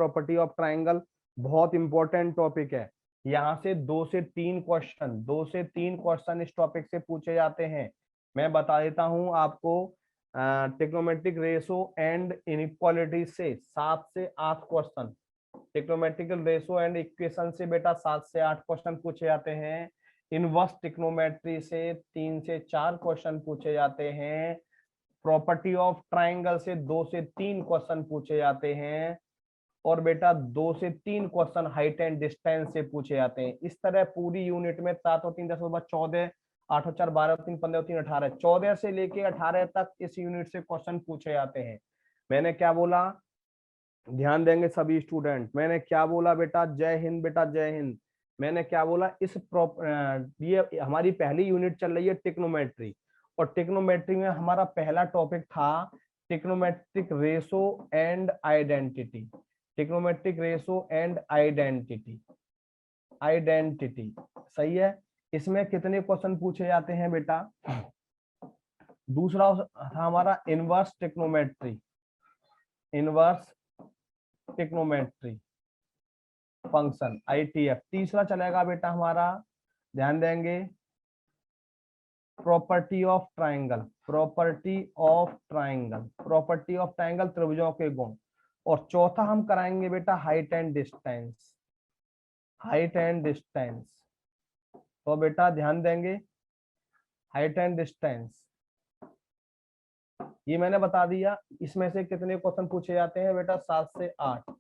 Property of triangle, बहुत important topic है। यहाँ से 2 से 3 क्वेश्चन इस टॉपिक से पूछे जाते हैं। मैं बता देता हूँ आपको, ट्रिग्नोमेट्रिक रेशो एंड इनइक्वालिटी से 7 से 8 question, trigonometric ratio and equation से बेटा 7 से 8 क्वेश्चन पूछे जाते हैं। इनवर्स ट्रिग्नोमेट्री से 3 से 4 क्वेश्चन पूछे जाते हैं। प्रॉपर्टी ऑफ ट्राइंगल से 2 से 3 क्वेश्चन पूछे जाते हैं। और बेटा 2 से 3 क्वेश्चन हाइट एंड डिस्टेंस से पूछे जाते हैं। इस तरह पूरी यूनिट में 7 और 3 10 14, 8 और 4 12 और 3 15 और 3 18, 14 से लेके 18 तक इस यूनिट से क्वेश्चन पूछे जाते हैं। मैंने क्या बोला, ध्यान देंगे सभी स्टूडेंट, मैंने क्या बोला बेटा, जय हिंद बेटा, जय हिंद। मैंने क्या बोला, ये हमारी पहली यूनिट चल रही है ट्रिग्नोमेट्री, और ट्रिग्नोमेट्री में हमारा पहला टॉपिक था trigonometric ratio and identity. Trigonometric ratio and identity, identity सही है। इसमें कितने क्वेश्चन पूछे जाते हैं बेटा? दूसरा था हमारा inverse trigonometry, inverse trigonometry function ITF। तीसरा चलेगा बेटा हमारा, ध्यान देंगे, property of triangle, property of triangle, property of triangle त्रिभुजों के गुण। और चौथा हम कराएंगे बेटा height and distance, height and distance. तो बेटा ध्यान देंगे, हाइट एंड डिस्टेंस ये मैंने बता दिया। इसमें से कितने क्वेश्चन पूछे जाते हैं बेटा? 7 से 8,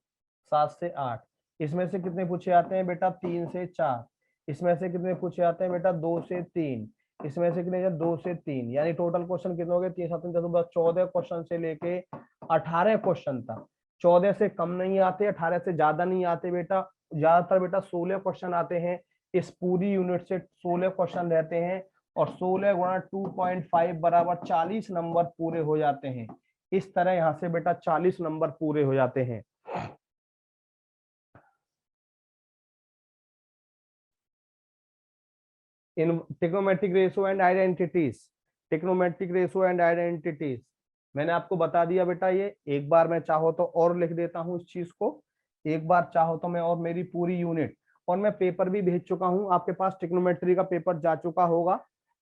7 से 8। इसमें से कितने पूछे जाते हैं बेटा? 3 से 4। इसमें से कितने पूछे जाते हैं बेटा? 2 से 3। इसमें से कितने? 2 से 3। यानी टोटल क्वेश्चन कितने हो गए? 3 7 10 14 क्वेश्चन से लेके 18 क्वेश्चन तक। 14 से कम नहीं आते, 18 से ज्यादा नहीं आते बेटा। ज्यादातर बेटा 16 क्वेश्चन आते हैं। इस पूरी यूनिट से 16 क्वेश्चन रहते हैं, और 16 गुणा 2.5 बराबर 40 नंबर पूरे हो जाते हैं। इस तरह यहाँ से बेटा 40 नंबर पूरे हो जाते हैं। इन trigonometric ratio and identities, trigonometric ratio and identities मैंने आपको बता दिया बेटा। ये एक बार मैं चाहो तो और लिख देता हूँ इस चीज को, एक बार चाहो तो मैं, और मेरी पूरी यूनिट, और मैं पेपर भी भेज चुका हूँ आपके पास, ट्रिग्नोमेट्री का पेपर जा चुका होगा,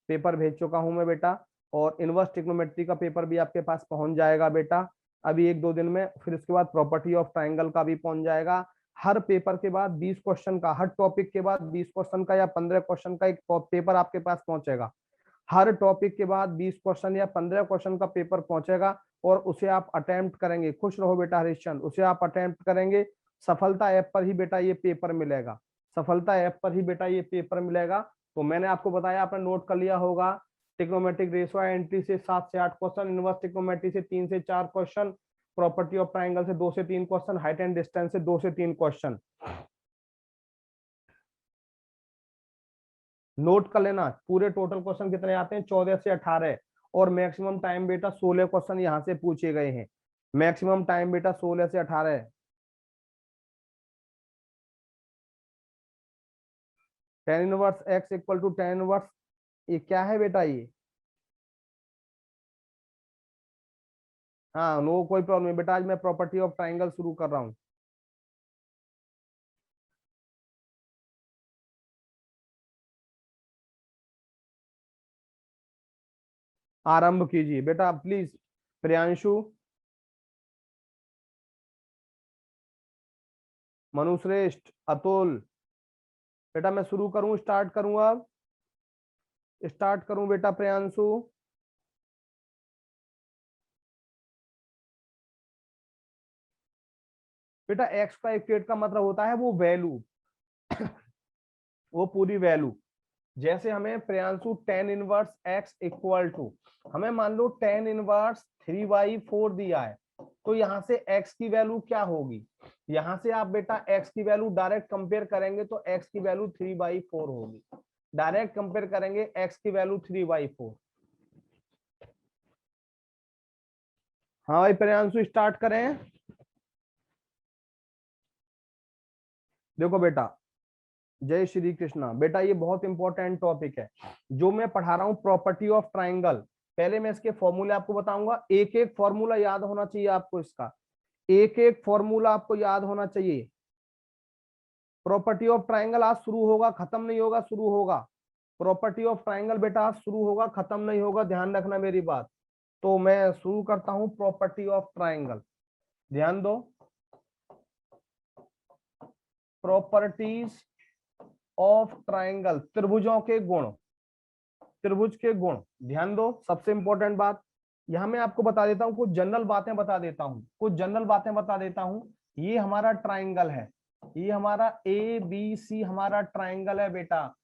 पेपर भेज चुका हूँ मैं बेटा। और इनवर्स ट्रिग्नोमेट्री का पेपर भी आपके पास पहुंच जाएगा बेटा अभी 1-2 दिन में। फिर इसके बाद प्रॉपर्टी ऑफ ट्राइंगल का भी पहुंच जाएगा। हर पेपर के बाद 20 क्वेश्चन का, हर टॉपिक के बाद 20 क्वेश्चन का या 15 क्वेश्चन का एक पेपर आपके पास पहुंचेगा। हर टॉपिक के बाद 20 क्वेश्चन या 15 क्वेश्चन का पेपर पहुंचेगा, और उसे आप अटेम्प्ट करेंगे। खुश रहो बेटा हरिश्चंद, उसे आप अटेम्प्ट करेंगे। सफलता ऐप पर ही बेटा ये पेपर मिलेगा, सफलता ऐप पर ही बेटा ये पेपर मिलेगा। तो मैंने आपको बताया, आपने नोट कर लिया होगा, ट्रिग्नोमेट्रिक रेशो एंट्री से 7 से 8 क्वेश्चन, इनवर्स ट्रिग्नोमेट्री से 3 से 4 क्वेश्चन, प्रॉपर्टी ऑफ ट्राइंगल से 2 से 3 क्वेश्चन, हाइट एंड डिस्टेंस से 2 से 3 क्वेश्चन। नोट कर लेना, पूरे टोटल क्वेश्चन कितने आते हैं? 14 से 18। और मैक्सिमम टाइम बेटा 16 क्वेश्चन यहाँ से पूछे गए हैं। मैक्सिमम टाइम बेटा 16 से 18 है। tan inverse x equal to tan inverse, ये क्या है बेटा? ये हाँ, नो कोई प्रॉब्लम नहीं बेटा। आज मैं प्रॉपर्टी ऑफ ट्राइंगल शुरू कर रहा हूँ। आरंभ कीजिए बेटा प्लीज। प्रियांशु, मनुश्रेष्ठ, अतुल, बेटा मैं शुरू करूं, स्टार्ट करूं? अब स्टार्ट करूं बेटा प्रियांशु? बेटा एक्स का इक्वेट का मतलब होता है वो वैल्यू, वो पूरी वैल्यू। जैसे हमें Priyanshu tan inverse x equal to, हमें मान लो tan इनवर्स 3/4 दिया है, तो यहाँ से x की वैल्यू क्या होगी? यहाँ से आप बेटा x की वैल्यू डायरेक्ट कंपेयर करेंगे तो x की वैल्यू 3/4 होगी। डायरेक्ट कंपेयर करेंगे x की वैल्यू 3/4। हाँ भाई प्रियांशु स्टार्ट करें। देखो बेटा, जय श्री कृष्णा बेटा, ये बहुत इंपॉर्टेंट टॉपिक है जो मैं पढ़ा रहा हूँ, प्रॉपर्टी ऑफ ट्राइंगल। पहले मैं इसके फॉर्मूले आपको बताऊंगा, एक एक फॉर्मूला याद होना चाहिए आपको इसका, एक एक फॉर्मूला आपको याद होना चाहिए। प्रॉपर्टी ऑफ ट्राइंगल आज शुरू होगा, खत्म नहीं होगा, शुरू होगा। प्रॉपर्टी ऑफ ट्राइंगल बेटा आज शुरू होगा, खत्म नहीं होगा, ध्यान रखना मेरी बात। तो मैं शुरू करता हूं प्रॉपर्टी ऑफ ट्राइंगल, ध्यान दो। प्रॉपर्टीज ऑफ ट्राइंगल, त्रिभुजों के गुण, त्रिभुज के गुण, ध्यान दो। सबसे इंपॉर्टेंट बात यहां मैं आपको बता देता हूं, कुछ जनरल बातें बता देता हूं, कुछ जनरल बातें बता देता हूं। ये हमारा ट्राइंगल है, ये हमारा ए बी सी हमारा ट्राइंगल है बेटा।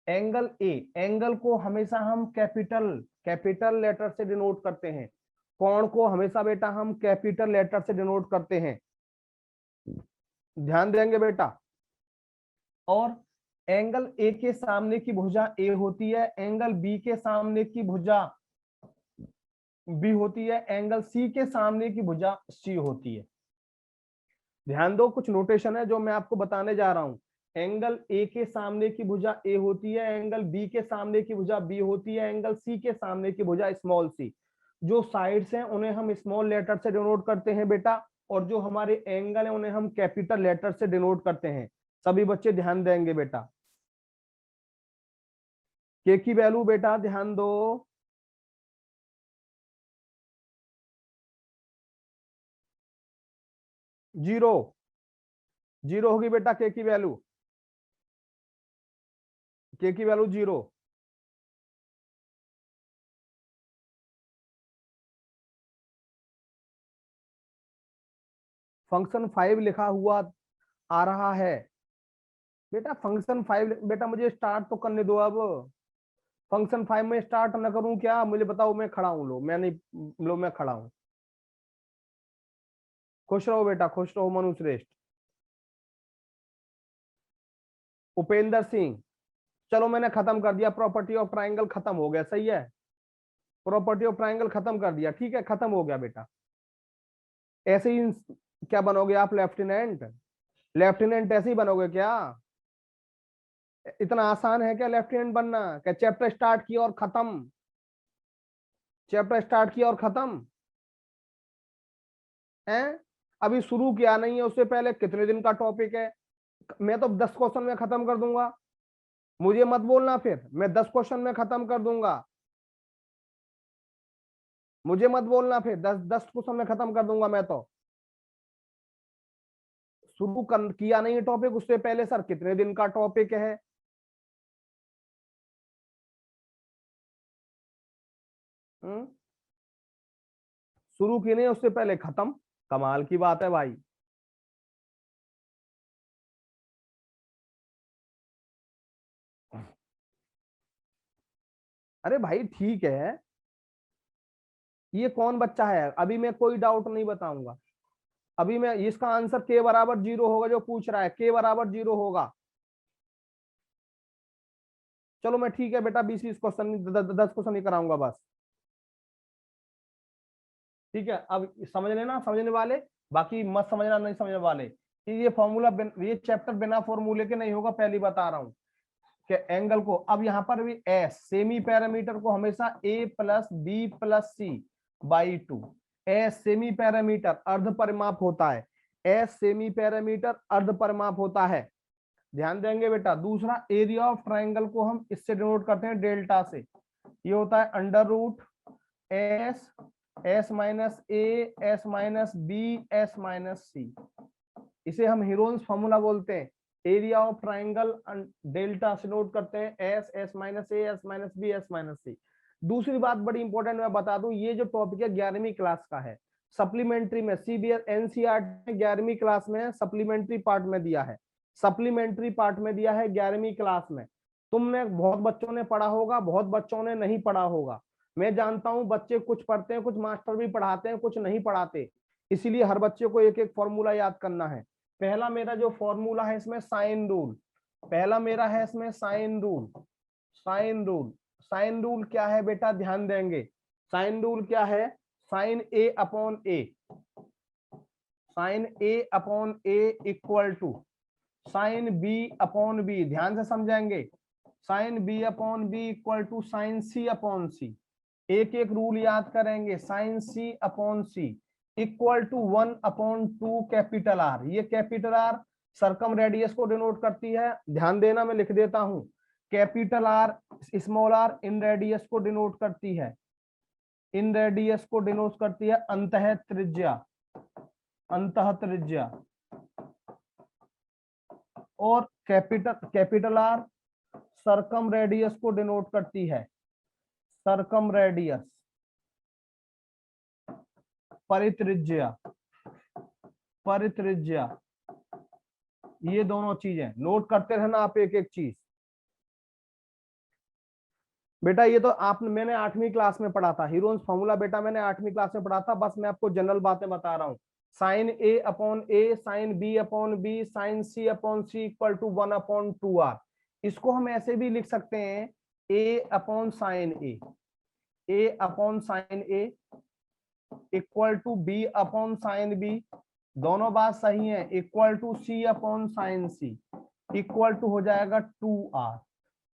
एंगल ए, एंगल को हमेशा हम कैपिटल कैपिटल लेटर से डिनोट करते हैं। कोण को हमेशा बेटा हम कैपिटल लेटर से डिनोट करते हैं, ध्यान देंगे बेटा। और एंगल ए के सामने की भुजा ए होती है, एंगल बी के सामने की भुजा बी होती है, एंगल सी के सामने की भुजा सी होती है। ध्यान दो, कुछ नोटेशन है जो मैं आपको बताने जा रहा हूं। एंगल ए के सामने की भुजा ए होती है, एंगल बी के सामने की भुजा बी होती है, एंगल सी के सामने की भुजा स्मॉल सी। जो साइड्स हैं उन्हें हम स्मॉल लेटर से डिनोट करते हैं बेटा, और जो हमारे एंगल है उन्हें हम कैपिटल लेटर से डिनोट करते हैं। सभी बच्चे ध्यान देंगे बेटा। के की वैल्यू बेटा ध्यान दो, जीरो, जीरो होगी बेटा के की वैल्यू, के की वैल्यू जीरो। फंक्शन 5 लिखा हुआ आ रहा है बेटा, फंक्शन 5 बेटा, मुझे स्टार्ट तो करने दो अब। फंक्शन 5 में स्टार्ट न करूं क्या, मुझे बताओ, मैं खड़ा हूं, लो मैं नहीं, लो मैं खड़ा हूं। खुश रहो बेटा, खुश रहो मनु श्रेष्ठ। उपेंद्र सिंह, चलो मैंने खत्म कर दिया, प्रॉपर्टी ऑफ ट्राइंगल खत्म हो गया, सही है। प्रॉपर्टी ऑफ ट्राइंगल खत्म कर दिया, ठीक है, खत्म हो गया बेटा। ऐसे ही क्या बनोगे आप, लेफ्टिनेंट? लेफ्टिनेंट ऐसे ही बनोगे क्या? इतना आसान है क्या लेफ्टिनेंट बनना? क्या चैप्टर स्टार्ट किया और खत्म, चैप्टर स्टार्ट किया और खत्म है? अभी शुरू किया नहीं है, उससे पहले कितने दिन का टॉपिक है। मैं तो 10 क्वेश्चन में खत्म कर दूंगा, मुझे मत बोलना फिर, मैं 10 क्वेश्चन में खत्म कर दूंगा, मुझे मत बोलना फिर, 10 क्वेश्चन में खत्म कर दूंगा मैं तो। शुरू किया नहीं है टॉपिक, उससे पहले सर कितने दिन का टॉपिक है। हम्म, शुरू की नहीं उससे पहले खत्म, कमाल की बात है भाई। अरे भाई ठीक है, ये कौन बच्चा है, अभी मैं कोई डाउट नहीं बताऊंगा। अभी मैं इसका आंसर के बराबर जीरो होगा, जो पूछ रहा है के बराबर जीरो होगा। चलो मैं ठीक है बेटा, 20-20 क्वेश्चन, 10 क्वेश्चन ही कराऊंगा बस, ठीक है। अब समझ लेना समझने वाले, बाकी मत समझना नहीं समझने वाले, कि ये फॉर्मूला, ये चैप्टर बिना फॉर्मूले के नहीं होगा, पहली बता रहा हूं। कि एंगल को, अब यहां पर भी एस, सेमी पैरामीटर को हमेशा A plus B plus C by two. S semi parameter अर्ध परिमाप होता है, एस सेमी पैरामीटर अर्ध परिमाप होता है, ध्यान देंगे बेटा। दूसरा, एरिया ऑफ ट्राइंगल को हम इससे डिनोट करते हैं डेल्टा से, ये होता है under root S, S minus A, S minus B, S minus C. इसे हम हीरोन्स फॉर्मूला बोलते हैं। एरिया ऑफ ट्राइंगल डेल्टा से नोट करते हैं S, S minus A, S minus B, S minus C. दूसरी बात बड़ी इंपॉर्टेंट मैं बता दूं, ये जो टॉपिक है 11वीं क्लास का है, सप्लीमेंट्री में सीबीएस एनसीईआरटी 11वीं क्लास में सप्लीमेंट्री पार्ट में दिया है, सप्लीमेंट्री पार्ट में दिया है 11वीं क्लास में। तुमने बहुत बच्चों ने पढ़ा होगा, बहुत बच्चों ने नहीं पढ़ा होगा, मैं जानता हूं। बच्चे कुछ पढ़ते हैं, कुछ मास्टर भी पढ़ाते हैं, कुछ नहीं पढ़ाते, इसीलिए हर बच्चे को एक एक फॉर्मूला याद करना है। पहला मेरा जो फॉर्मूला है इसमें साइन रूल, पहला मेरा है इसमें sine rule, sine rule. Sine rule क्या है बेटा, ध्यान देंगे। साइन रूल क्या है, sine A upon A, sine A upon A equal to sine B upon B, ध्यान से समझेंगे। Sine B upon B equal to sine C upon C. एक एक रूल याद करेंगे, sine C upon C, equal to 1/2 capital R. ये capital R circumradius को denote करती है, ध्यान देना मैं लिख देता हूं। कैपिटल आर स्मॉल आर इन रेडियस को डिनोट करती है, इन रेडियस को डिनोट करती है अंतः त्रिज्या, अंतः त्रिज्या। और कैपिटल आर सरकम रेडियस को डिनोट करती है, सरकम रेडियस, परित्रिज्या, परित्रिज्या। ये दोनों चीजें नोट करते रहना आप एक एक चीज। बेटा ये तो आप मैंने 8वीं क्लास में पढ़ा था, हीरोन्स फॉर्मूला बेटा मैंने 8वीं क्लास में पढ़ा था, बस मैं आपको जनरल बातें बता रहा हूं। Sine A upon A, sine B upon B, sine C upon C equal to 1/2 R. इसको हम ऐसे भी लिख सकते हैं, A upon sine A, A upon sine A equal to B upon sine B, दोनों बात सही है, equal to C upon sine C equal to हो जाएगा 2r,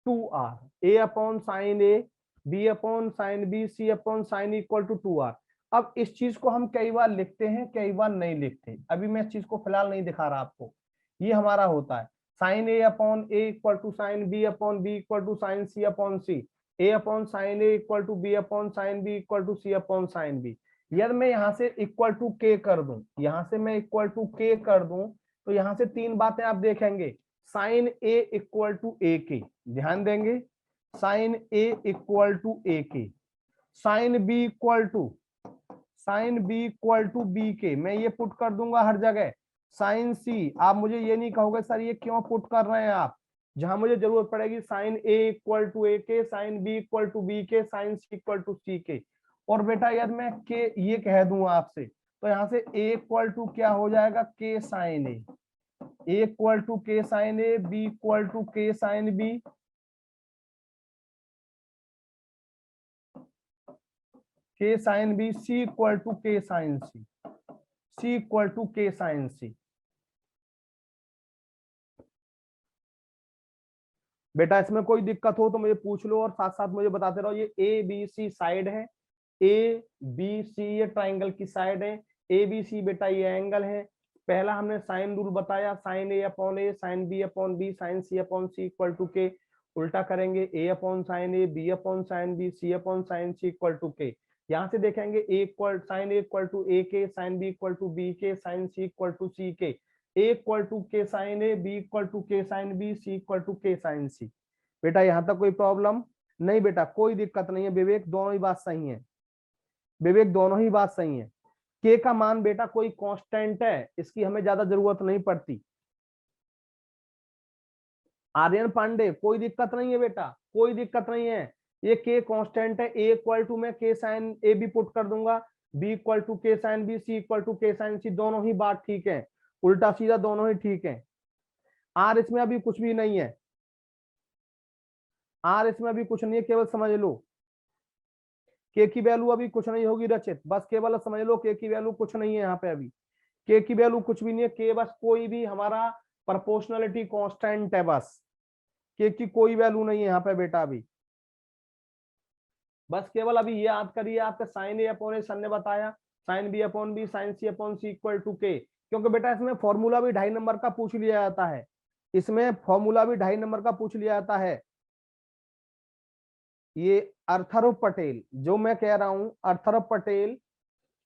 2r। A upon sine A, B upon sine B, C upon sine equal to 2r। अब इस चीज को हम कई बार लिखते हैं, कई बार नहीं लिखते, अभी मैं इस चीज को फिलहाल नहीं दिखा रहा आपको। ये हमारा होता है sine A upon A equal to sine B upon B equal to sine C upon C, A upon sine A equal to B upon sine B equal to C upon sine B. यदि मैं यहाँ से equal to के कर दूं, यहाँ से मैं इक्वल टू के कर दूं, तो यहाँ से तीन बातें आप देखेंगे। Sine A equal to A K, ध्यान देंगे, sine A equal to A K, sine B equal to, sine B equal to B K, मैं ये पुट कर दूंगा हर जगह। साइन सी, आप मुझे ये नहीं कहोगे सर ये क्यों पुट कर रहे हैं आप, जहां मुझे जरूरत पड़ेगी sine A equal to A K, sine B equal to B K, sine C equal to C K. और बेटा यदि मैं के ये कह दूं आपसे, तो यहाँ से ए इक्वल टू क्या हो जाएगा, K sine A, A equal to K sine A, B equal to K sine B, K sine B, C equal to K sine C, C equal to K sine C. बेटा इसमें कोई दिक्कत हो तो मुझे पूछ लो और साथ साथ मुझे बताते रहो। ये ए बी सी साइड है, ए बी सी ये ट्राइंगल की साइड है, ए बी सी बेटा ये एंगल है। पहला हमने साइन रूल बताया, sine A upon A, sine B upon B, sine C upon C equal to K. उल्टा करेंगे, A upon sine A, B upon sine B, C upon sine C equal to K. यहाँ से देखेंगे A equal sine A equal to A K, sine B equal to B K, sine C equal to C K, A equal to K sine A, B equal to K sine B, C equal to K sine C. बेटा यहाँ तक कोई problem नहीं? बेटा कोई दिक्कत नहीं है विवेक, दोनों ही बात सही है, विवेक दोनों ही बात सही है। के का मान बेटा कोई कांस्टेंट है, इसकी हमें ज्यादा जरूरत नहीं पड़ती। आर्यन पांडे कोई दिक्कत नहीं है बेटा, कोई दिक्कत नहीं है, ये के कांस्टेंट है। ए इक्वल टू में के साइन ए भी पुट कर दूंगा, B equal to K sine B, C equal to K sine C, दोनों ही बात ठीक है, उल्टा सीधा दोनों ही ठीक है। आर इसमें अभी कुछ भी नहीं है, आर इसमें अभी कुछ नहीं है, केवल समझ लो के की वैल्यू अभी कुछ नहीं होगी रचित, बस केवल समझ लो के की वैल्यू कुछ नहीं है यहाँ पे, अभी के की वैल्यू कुछ भी नहीं है। के बस कोई भी हमारा प्रोपोर्शनलिटी कांस्टेंट है, बस के की कोई वैल्यू नहीं है यहाँ पे बेटा अभी। बस केवल अभी ये याद करिए, आपका sine A upon A sir ने बताया, sine B upon B, sine C upon C equal to K. क्योंकि बेटा इसमें फॉर्मूला भी 2.5 नंबर का पूछ लिया जाता है, इसमें फॉर्मूला भी 2.5 नंबर का पूछ लिया जाता है। ये अर्थर पटेल जो मैं कह रहा हूं, Arthur Patel,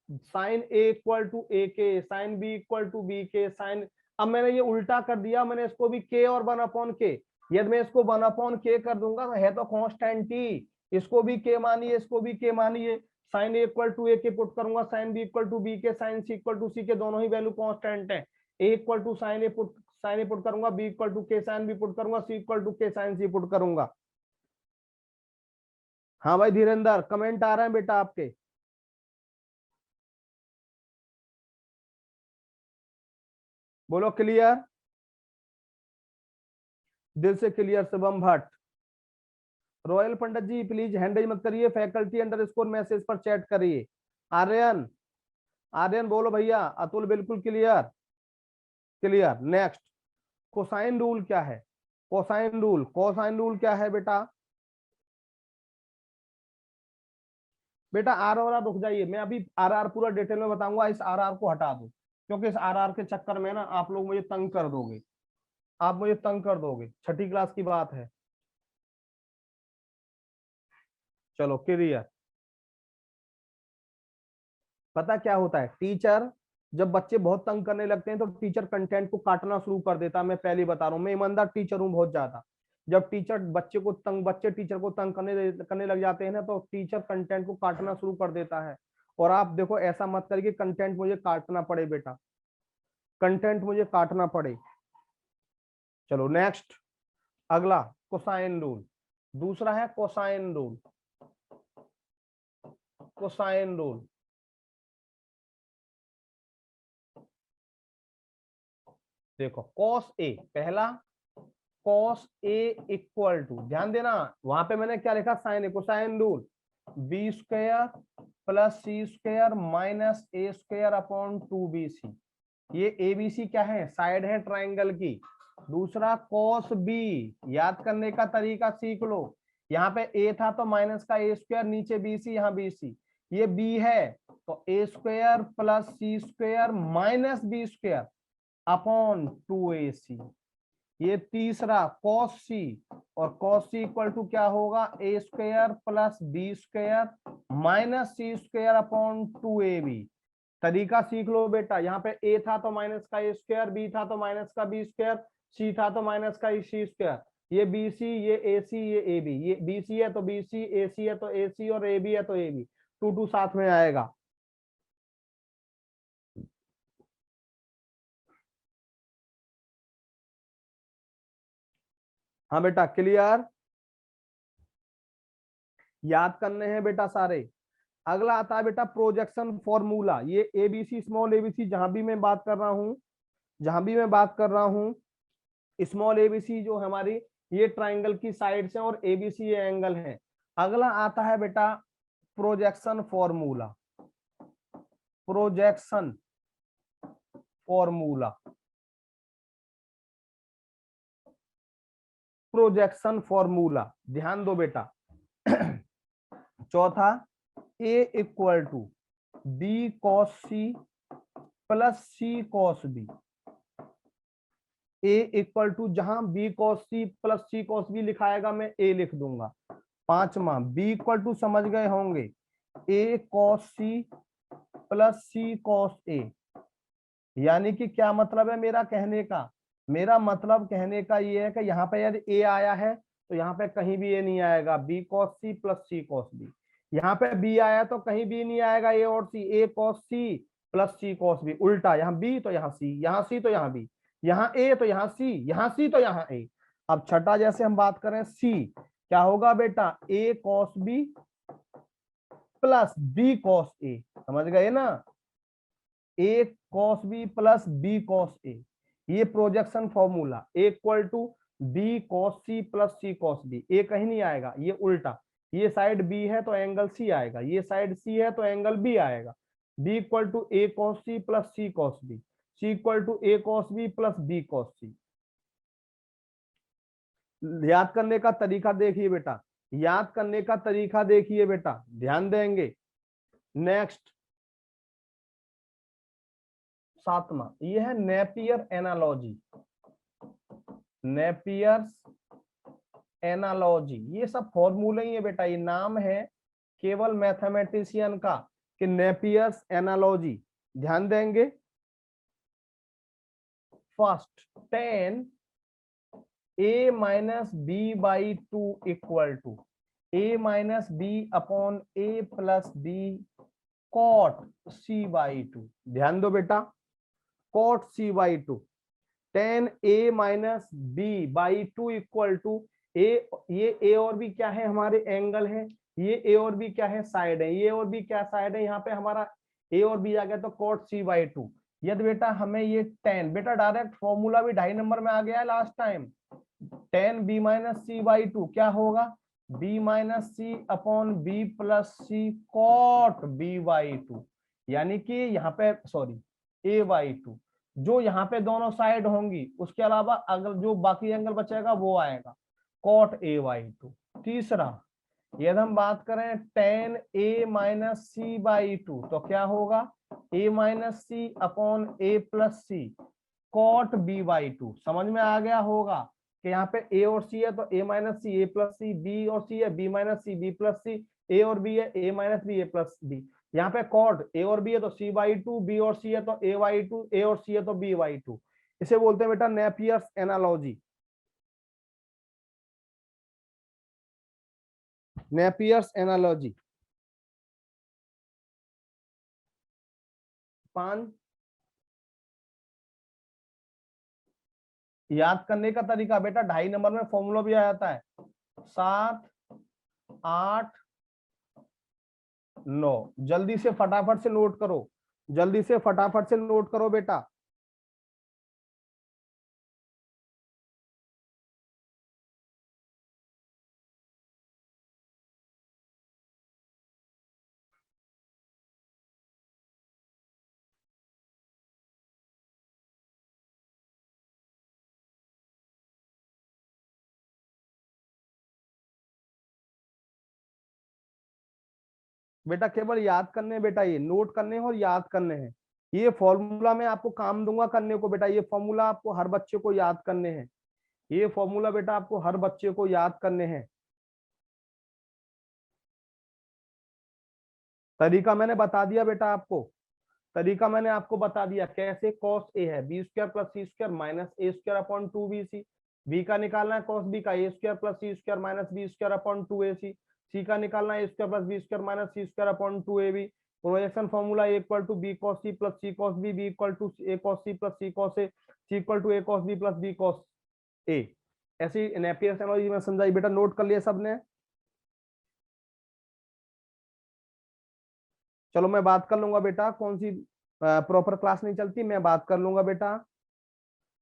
sine A equal to A K, sine B equal to B K, sine, अब मैंने ये उल्टा कर दिया, मैंने इसको भी के और 1/k, यदि मैं इसको 1/k कर दूंगा तो है तो कांस्टेंट ही, इसको भी के मानिए, इसको भी के मानिए। Sine A equal to A K put करूंगा, sine B equal to B K, sine C equal to C K, दोनों ही वैल्यू कांस्टेंट है। A equal to sine A put, sine A put करूंगा, B equal to K sine B put करूंगा, C equal to K sine C put करूंगा। हाँ भाई Dhirendra, comment आ रहे हैं बेटा आपके, बोलो क्लियर, दिल से clear. Shubham Bhatt, royal Pandit ji please handle मत करिए, फैकल्टी अंडरस्कोर मैसेज पर चैट करिए। आर्यन, आर्यन बोलो भैया। अतुल बिल्कुल clear, clear. Next, cosine rule क्या है? कोसाइन रूल, कोसाइन रूल क्या है बेटा? बेटा आर और आर रुक जाइए, मैं अभी आर आर पूरा डिटेल में बताऊंगा, इस आर आर को हटा दो, क्योंकि इस आर आर के चक्कर में ना आप लोग मुझे तंग कर दोगे, आप मुझे तंग कर दोगे, छठी क्लास की बात है। चलो क्लियर। पता क्या होता है, टीचर जब बच्चे बहुत तंग करने लगते हैं तो टीचर कंटेंट को काटना शुरू कर देता है। मैं पहले बता रहा हूँ, मैं ईमानदार टीचर हूँ बहुत ज्यादा। जब टीचर बच्चे टीचर को तंग करने लग जाते हैं ना, तो टीचर कंटेंट को काटना शुरू कर देता है। और आप देखो, ऐसा मत करिए कंटेंट मुझे काटना पड़े बेटा, कंटेंट मुझे काटना पड़े। चलो नेक्स्ट, अगला कोसाइन रूल, दूसरा है कोसाइन रूल। कोसाइन रूल देखो, कॉस ए पहला, कॉस ए इक्वल टू, ध्यान देना वहां पे मैंने क्या लिखा, sine A, cosine rule, B square plus C square minus A square upon 2bc। ये एबीसी क्या है, साइड है ट्राइंगल की। दूसरा कॉस बी, याद करने का तरीका सीख लो, यहाँ पे ए था तो माइनस का ए स्क्वायर, नीचे बीसी, यहाँ बीसी, ये बी है तो A square plus C square minus B square upon 2ac। ये तीसरा कॉस सी, और कॉस सी इक्वल टू क्या होगा, A square plus B square minus C square upon 2ab। तरीका सीख लो बेटा, यहाँ पे ए था तो माइनस का ए स्क्वायर, बी था तो माइनस का बी स्क्वायर, सी था तो माइनस का सी स्क्वायर, ये बी सी, ये ए सी, ये ए बी, ये बी सी है तो बी सी, ए सी है तो ए सी, और ए बी है तो ए बी, 2 साथ में आएगा। हाँ बेटा क्लियर, याद करने हैं बेटा सारे। अगला आता है बेटा प्रोजेक्शन फॉर्मूला। ये एबीसी, स्मॉल एबीसी, जहां भी मैं बात कर रहा हूं, जहां भी मैं बात कर रहा हूं, स्मॉल एबीसी जो हमारी ये ट्राइंगल की साइड्स हैं और एबीसी ये एंगल है। अगला आता है बेटा projection formula, projection formula, projection formula, ध्यान दो बेटा। चौथा, A equal to B cos C plus C cos B. A equal to, जहां B cos C plus C cos B लिखाएगा मैं ए लिख दूंगा। पांचवा, बी इक्वल टू समझ गए होंगे, ए cos C plus C cos ए। यानी कि क्या मतलब है मेरा कहने का, मेरा मतलब कहने का ये है कि यहाँ पे यदि ए आया है तो यहाँ पे कहीं भी ए नहीं आएगा, B cos C plus C cos B. यहाँ पे बी आया तो कहीं भी नहीं आएगा ए और सी, ए cos C plus C cos B. उल्टा, यहाँ बी तो यहाँ सी, यहाँ सी तो यहाँ बी, यहाँ ए तो यहाँ सी, यहाँ सी तो यहाँ ए। अब छठा जैसे हम बात करें सी, क्या होगा बेटा, A cos B plus B cos A. समझ गए ना, A cos B plus B cos A. ये projection formula, A equal to B cos C plus C cos B. A कहीं नहीं आएगा, ये उल्टा, ये साइड बी है तो एंगल सी आएगा, ये साइड सी है तो एंगल बी आएगा। B equal to A cos C plus C cos B, C equal to A cos B plus B cos C. याद करने का तरीका देखिए बेटा, याद करने का तरीका देखिए बेटा, ध्यान देंगे। नेक्स्ट, सातवां, ये है नेपियर एनालॉजी, नेपियर्स एनालॉजी। ये सब फॉर्मूले ही है बेटा, ये नाम है केवल मैथमेटिशियन का कि नेपियर्स एनालॉजी। ध्यान देंगे, first, 10 A minus B by 2 equal to A minus B upon A plus B cot C by 2। ध्यान दो बेटा, cot C by 2, 10 A minus B by 2 equal to A, ये ए और B क्या है, हमारे एंगल है, ये ए और बी क्या है, साइड है, ये और बी क्या साइड है, यहाँ पे हमारा ए और बी आ गया तो कॉट सी बाई 2। यदि बेटा हमें ये 10, बेटा डायरेक्ट फॉर्मूला भी 2.5 नंबर में आ गया है last time, 10 B minus C by 2 क्या होगा, B minus C upon B plus C cot B by 2। यानी कि यहाँ पे सॉरी, ए बाई 2, जो यहाँ पे दोनों साइड होंगी उसके अलावा अगर जो बाकी एंगल बचेगा वो आएगा कॉट ए बाई 2। तीसरा, यदि हम बात करें tan a minus C by two तो क्या होगा a minus C upon a plus C cot b by two. समझ में आ गया होगा कि यहाँ पे a और c है तो a minus C a plus C, b और c है b minus C b plus C, a और b है a minus b a plus b। यहाँ पे कॉट a और b है तो c बाई टू, b और c है तो a बाई टू, a और c है तो b बाई टू। इसे बोलते हैं बेटा नेपियर्स एनालॉजी। नेपियर्स एनालॉजी 5 याद करने का तरीका बेटा 2.5 नंबर में फॉर्मूला भी आ जाता है 7 8 9। जल्दी से फटाफट से नोट करो, जल्दी से फटाफट से नोट करो बेटा। बेटा केवल याद करने हैं बेटा, ये नोट करने हैं और याद करने हैं। ये फॉर्मूला मैं आपको काम दूंगा करने को बेटा, ये फॉर्मूला आपको हर बच्चे को याद करने हैं। ये फॉर्मूला बेटा आपको हर बच्चे को याद करने हैं। तरीका मैंने बता दिया बेटा आपको, तरीका मैंने आपको बता दिया कैसे। कॉस ए है B square plus C square minus A square upon two B C. B का निकालना है कॉस बी का A square plus C square minus B square upon two A C. C का निकालना है A square plus B square minus C square upon two A B. Projection formula A equal to B cos C plus C cos B, B equal to A cos C plus C cos A, C equal to A cos B plus B cos A. ऐसी Napier analogy में समझाई बेटा, note कर लिया सबने। चलो मैं बात कर लूंगा बेटा, कौन सी प्रॉपर क्लास नहीं चलती मैं बात कर लूंगा बेटा।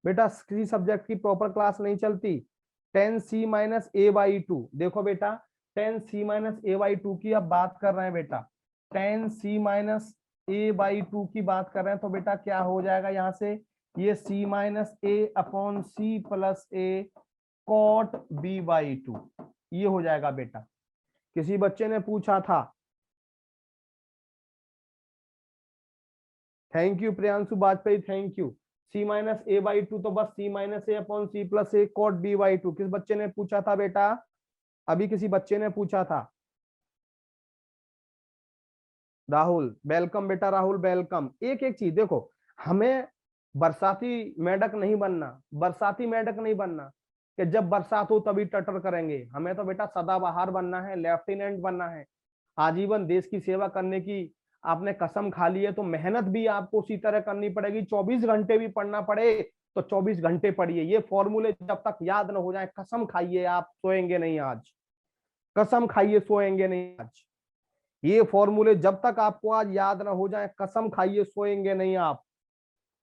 बेटा किसी सब्जेक्ट की प्रॉपर क्लास नहीं चलती। Tan C minus A by two, देखो बेटा tan C minus A by two की अब बात कर रहे हैं बेटा। Tan C minus A by two की बात कर रहे हैं तो बेटा क्या हो जाएगा यहाँ से, ये C minus A upon C plus A cot B by two, ये हो जाएगा बेटा। किसी बच्चे ने पूछा था, thank you Priyanshu Bajpai, thank you. C minus A by two तो बस C minus A upon C plus A cot B by two. किस बच्चे ने पूछा था बेटा, अभी किसी बच्चे ने पूछा था। राहुल वेलकम बेटा, राहुल वेलकम। एक एक चीज देखो, हमें बरसाती मेंढक नहीं बनना, बरसाती मेंढक नहीं बनना कि जब बरसात हो तभी टटर करेंगे। हमें तो बेटा सदाबहार बनना है, लेफ्टिनेंट बनना है। आजीवन देश की सेवा करने की आपने कसम खा ली है तो मेहनत भी आपको उसी तरह करनी पड़ेगी। 24 घंटे भी पढ़ना पड़े तो 24 घंटे पढ़िए। ये फॉर्मूले जब तक याद न हो जाए कसम खाइए आप सोएंगे नहीं आज, कसम खाइए सोएंगे नहीं आज। ये फॉर्मूले जब तक आपको आज याद ना हो जाए कसम खाइए सोएंगे नहीं आप।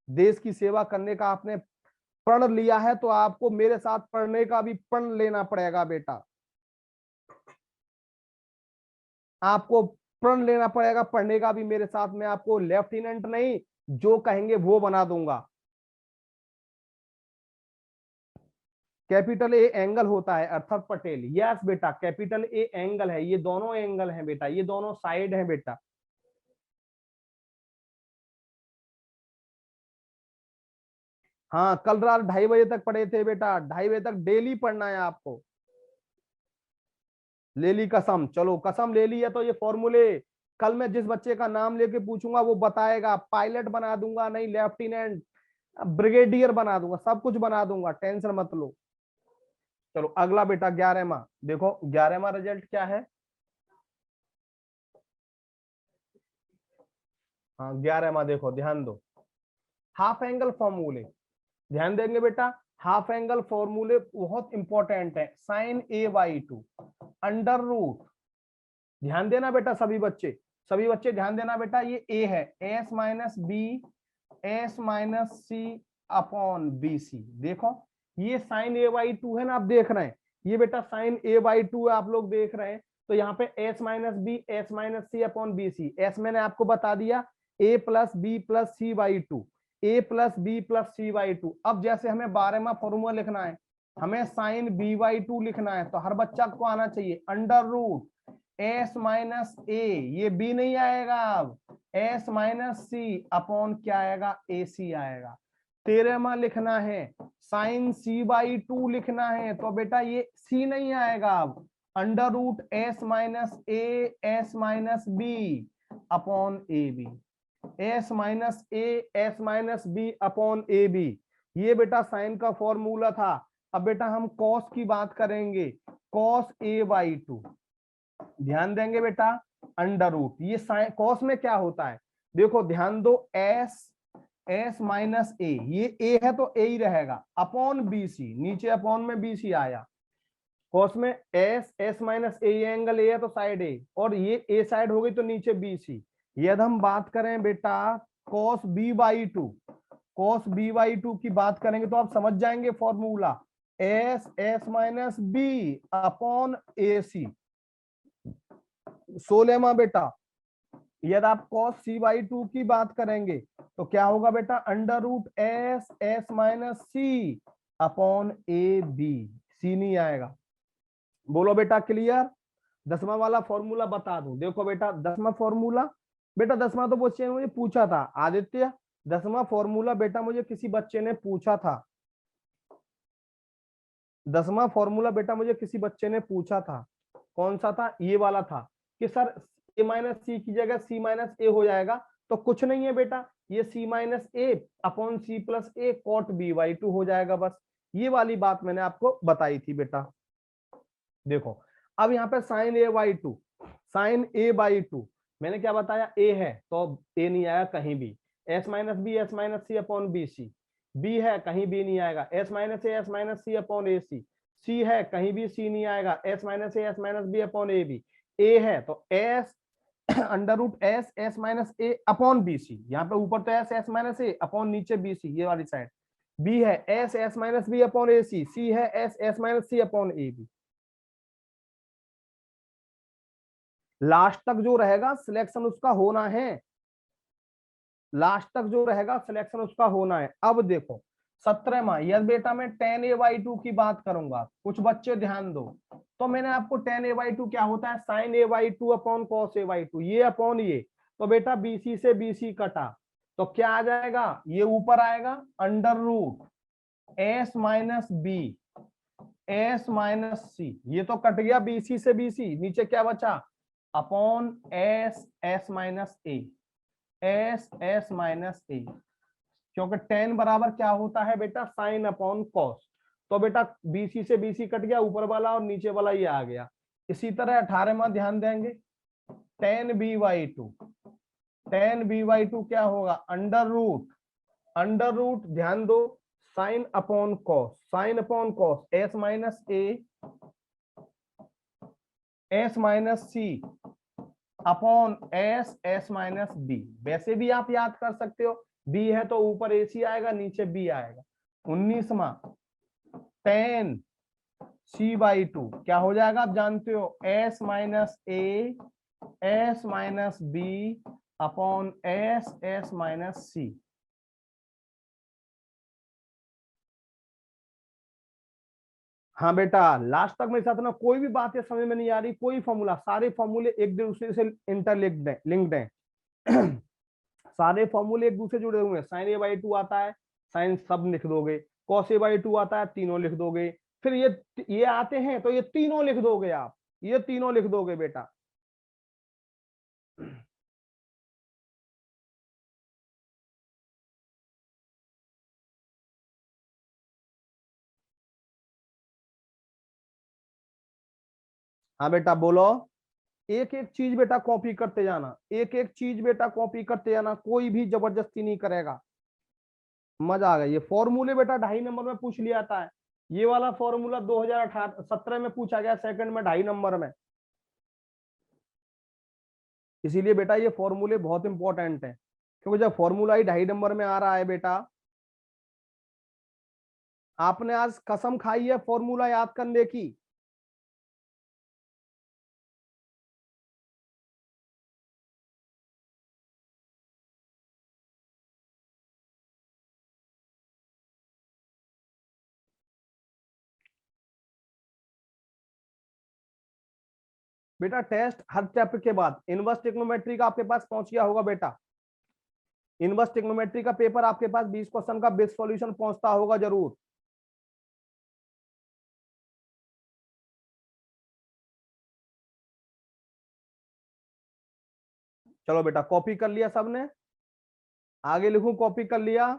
देश की सेवा करने का आपने प्रण लिया है तो आपको मेरे साथ पढ़ने का भी प्रण लेना पड़ेगा बेटा। आपको प्रण लेना पड़ेगा पढ़ने का भी मेरे साथ। मैं आपको लेफ्टिनेंट नहीं, जो कहेंगे वो बना दूंगा। कैपिटल ए एंगल होता है अर्थात पटेल, यस बेटा कैपिटल ए एंगल है। ये दोनों एंगल हैं बेटा, ये दोनों साइड हैं बेटा। हाँ कल रात 2:30 बजे तक पढ़े थे बेटा, 2:30 बजे तक डेली पढ़ना है आपको। ले ली कसम, चलो कसम ले ली है तो ये फॉर्मूले कल मैं जिस बच्चे का नाम लेके पूछूंगा वो बताएगा। पायलट बना दूंगा, नहीं लेफ्टिनेंट, ब्रिगेडियर बना दूंगा, सब कुछ बना दूंगा, टेंशन मत लो। चलो अगला बेटा 11वां देखो, 11वां रिजल्ट क्या है। हाँ 11वां देखो ध्यान दो, हाफ एंगल फॉर्मूले ध्यान देंगे बेटा। हाफ एंगल फॉर्मूले बहुत इंपॉर्टेंट है। Sine A by two under root, ध्यान देना बेटा सभी बच्चे, सभी बच्चे ध्यान देना बेटा। ये ए है, S minus B S minus C upon B C. देखो ये साइन ए बाई टू है ना, आप देख रहे हैं ये बेटा साइन ए बाई टू है, आप लोग देख रहे हैं। तो यहाँ पे S minus B S minus C upon B C. S मैंने आपको बता दिया A plus B plus C by two, A plus B plus C by two. अब जैसे हमें 12वां फॉर्मूला लिखना है, हमें साइन बी बाई टू लिखना है तो हर बच्चा को आना चाहिए अंडर रूट एस माइनस ए, ये बी नहीं आएगा, अब एस माइनस सी अपॉन क्या आएगा, ए सी आएगा। 13वां लिखना है साइन सी बाई 2 लिखना है, तो बेटा ये सी नहीं आएगा, अब under root S minus A S minus B upon A B, S minus A S minus B upon A B, ये बेटा साइन का फॉर्मूला था। अब बेटा हम कॉस की बात करेंगे, कॉस ए बाई 2, ध्यान देंगे बेटा अंडर रूट, ये साइन कॉस में क्या होता है, देखो ध्यान दो, एस माइनस ए, ये ए है तो ए ही रहेगा, अपॉन बी सी, नीचे अपॉन में बी सी आया, कॉस में S minus A, angle A है तो साइड ए, और ये ए साइड हो गई तो नीचे बी सी। यदि हम बात करें बेटा cos B by 2, cos B by 2 की बात करेंगे तो आप समझ जाएंगे formula, S minus B upon A C. 16वां बेटा यदि आप कॉस सी बाई 2 की बात करेंगे तो क्या होगा बेटा, under root S minus C upon A B, C नहीं आएगा। बोलो बेटा क्लियर। 10वां वाला फॉर्मूला बता दूं, देखो बेटा 10वां फॉर्मूला, बेटा 10वां तो बच्चे ने मुझे पूछा था आदित्य, 10वां फॉर्मूला बेटा मुझे किसी बच्चे ने पूछा था, 10वां फॉर्मूला बेटा मुझे किसी बच्चे ने पूछा था, कौन सा था, ये वाला था कि सर ए माइनस सी की जगह सी माइनस ए हो जाएगा, तो कुछ नहीं है बेटा, ये C minus A upon C plus A cot B by 2 हो जाएगा, बस ये वाली बात मैंने आपको बताई थी बेटा। देखो अब यहाँ पे sine A by 2, sine A by 2 मैंने क्या बताया, ए है तो ए नहीं आया कहीं भी, S minus C upon B C, B है कहीं बी नहीं आएगा, S minus C upon A C, C है कहीं भी सी नहीं आएगा, S minus B upon A B, A है तो S under root S minus A upon B C, यहाँ पे ऊपर तो एस माइनस ए अपॉन नीचे बी सी, ये वाली साइड, बी है S minus B upon A C है S minus C upon A B. Last तक जो रहेगा सिलेक्शन उसका होना है, लास्ट तक जो रहेगा सिलेक्शन उसका होना है। अब देखो 17वां, यदि बेटा मैं टेन ए बाई 2 की बात करूंगा, कुछ बच्चे ध्यान दो, तो मैंने आपको टेन ए बाई 2 क्या होता है, sine A by 2 upon cos A by 2, ये अपॉन ये, तो बेटा बीसी से बीसी कटा, तो क्या आ जाएगा, ये ऊपर आएगा under root S minus B S minus C, ये तो कट गया बीसी से बीसी, नीचे क्या बचा, upon S minus S minus A, क्योंकि टेन बराबर क्या होता है बेटा, साइन अपॉन कॉस, तो बेटा बीसी से बीसी कट गया, ऊपर वाला और नीचे वाला ये आ गया। इसी तरह 18वां ध्यान देंगे, tan B by 2, tan B by 2 क्या होगा, अंडर रूट ध्यान दो sine upon cos S minus C upon S minus B, वैसे भी आप याद कर सकते हो, बी है तो ऊपर ए सी आएगा नीचे बी आएगा। 19वां टेन सी बाई 2 क्या हो जाएगा, आप जानते हो S minus B upon S minus C. हाँ बेटा लास्ट तक मेरे साथ ना, कोई भी बात है समझ में नहीं आ रही, कोई फॉर्मूला, सारे फॉर्मूले एक दूसरे से इंटरलिंक्ड है, लिंक्ड है सारे फॉर्मूले एक दूसरे जुड़े हुए हैं, साइन ए बाई 2 आता है, साइन सब लिख दोगे, कॉस ए बाई 2 आता है, तीनों लिख दोगे, फिर ये आते हैं तो ये तीनों लिख दोगे आप, ये तीनों लिख दोगे बेटा हाँ बेटा बोलो, एक एक चीज बेटा कॉपी करते जाना, एक एक चीज बेटा कॉपी करते जाना, कोई भी जबरदस्ती नहीं करेगा। मजा आ गया, ये फॉर्मूले बेटा 2.5 नंबर में पूछ लिया था, ये वाला फॉर्मूला 2017 में पूछा गया सेकंड में 2.5 नंबर में, इसीलिए बेटा ये फॉर्मूले बहुत इंपॉर्टेंट है, क्योंकि जब फॉर्मूला ही 2.5 नंबर में आ रहा है बेटा, आपने आज कसम खाई है फॉर्मूला याद करने की। बेटा टेस्ट हर चैप्टर के बाद इनवर्स ट्रिग्नोमेट्री का आपके पास पहुंच गया होगा बेटा। इनवर्स ट्रिग्नोमेट्री का पेपर आपके पास 20 क्वेश्चन का बेस्ट सॉल्यूशन पहुंचता होगा जरूर। चलो बेटा कॉपी कर लिया सबने, आगे लिखूं कॉपी कर लिया।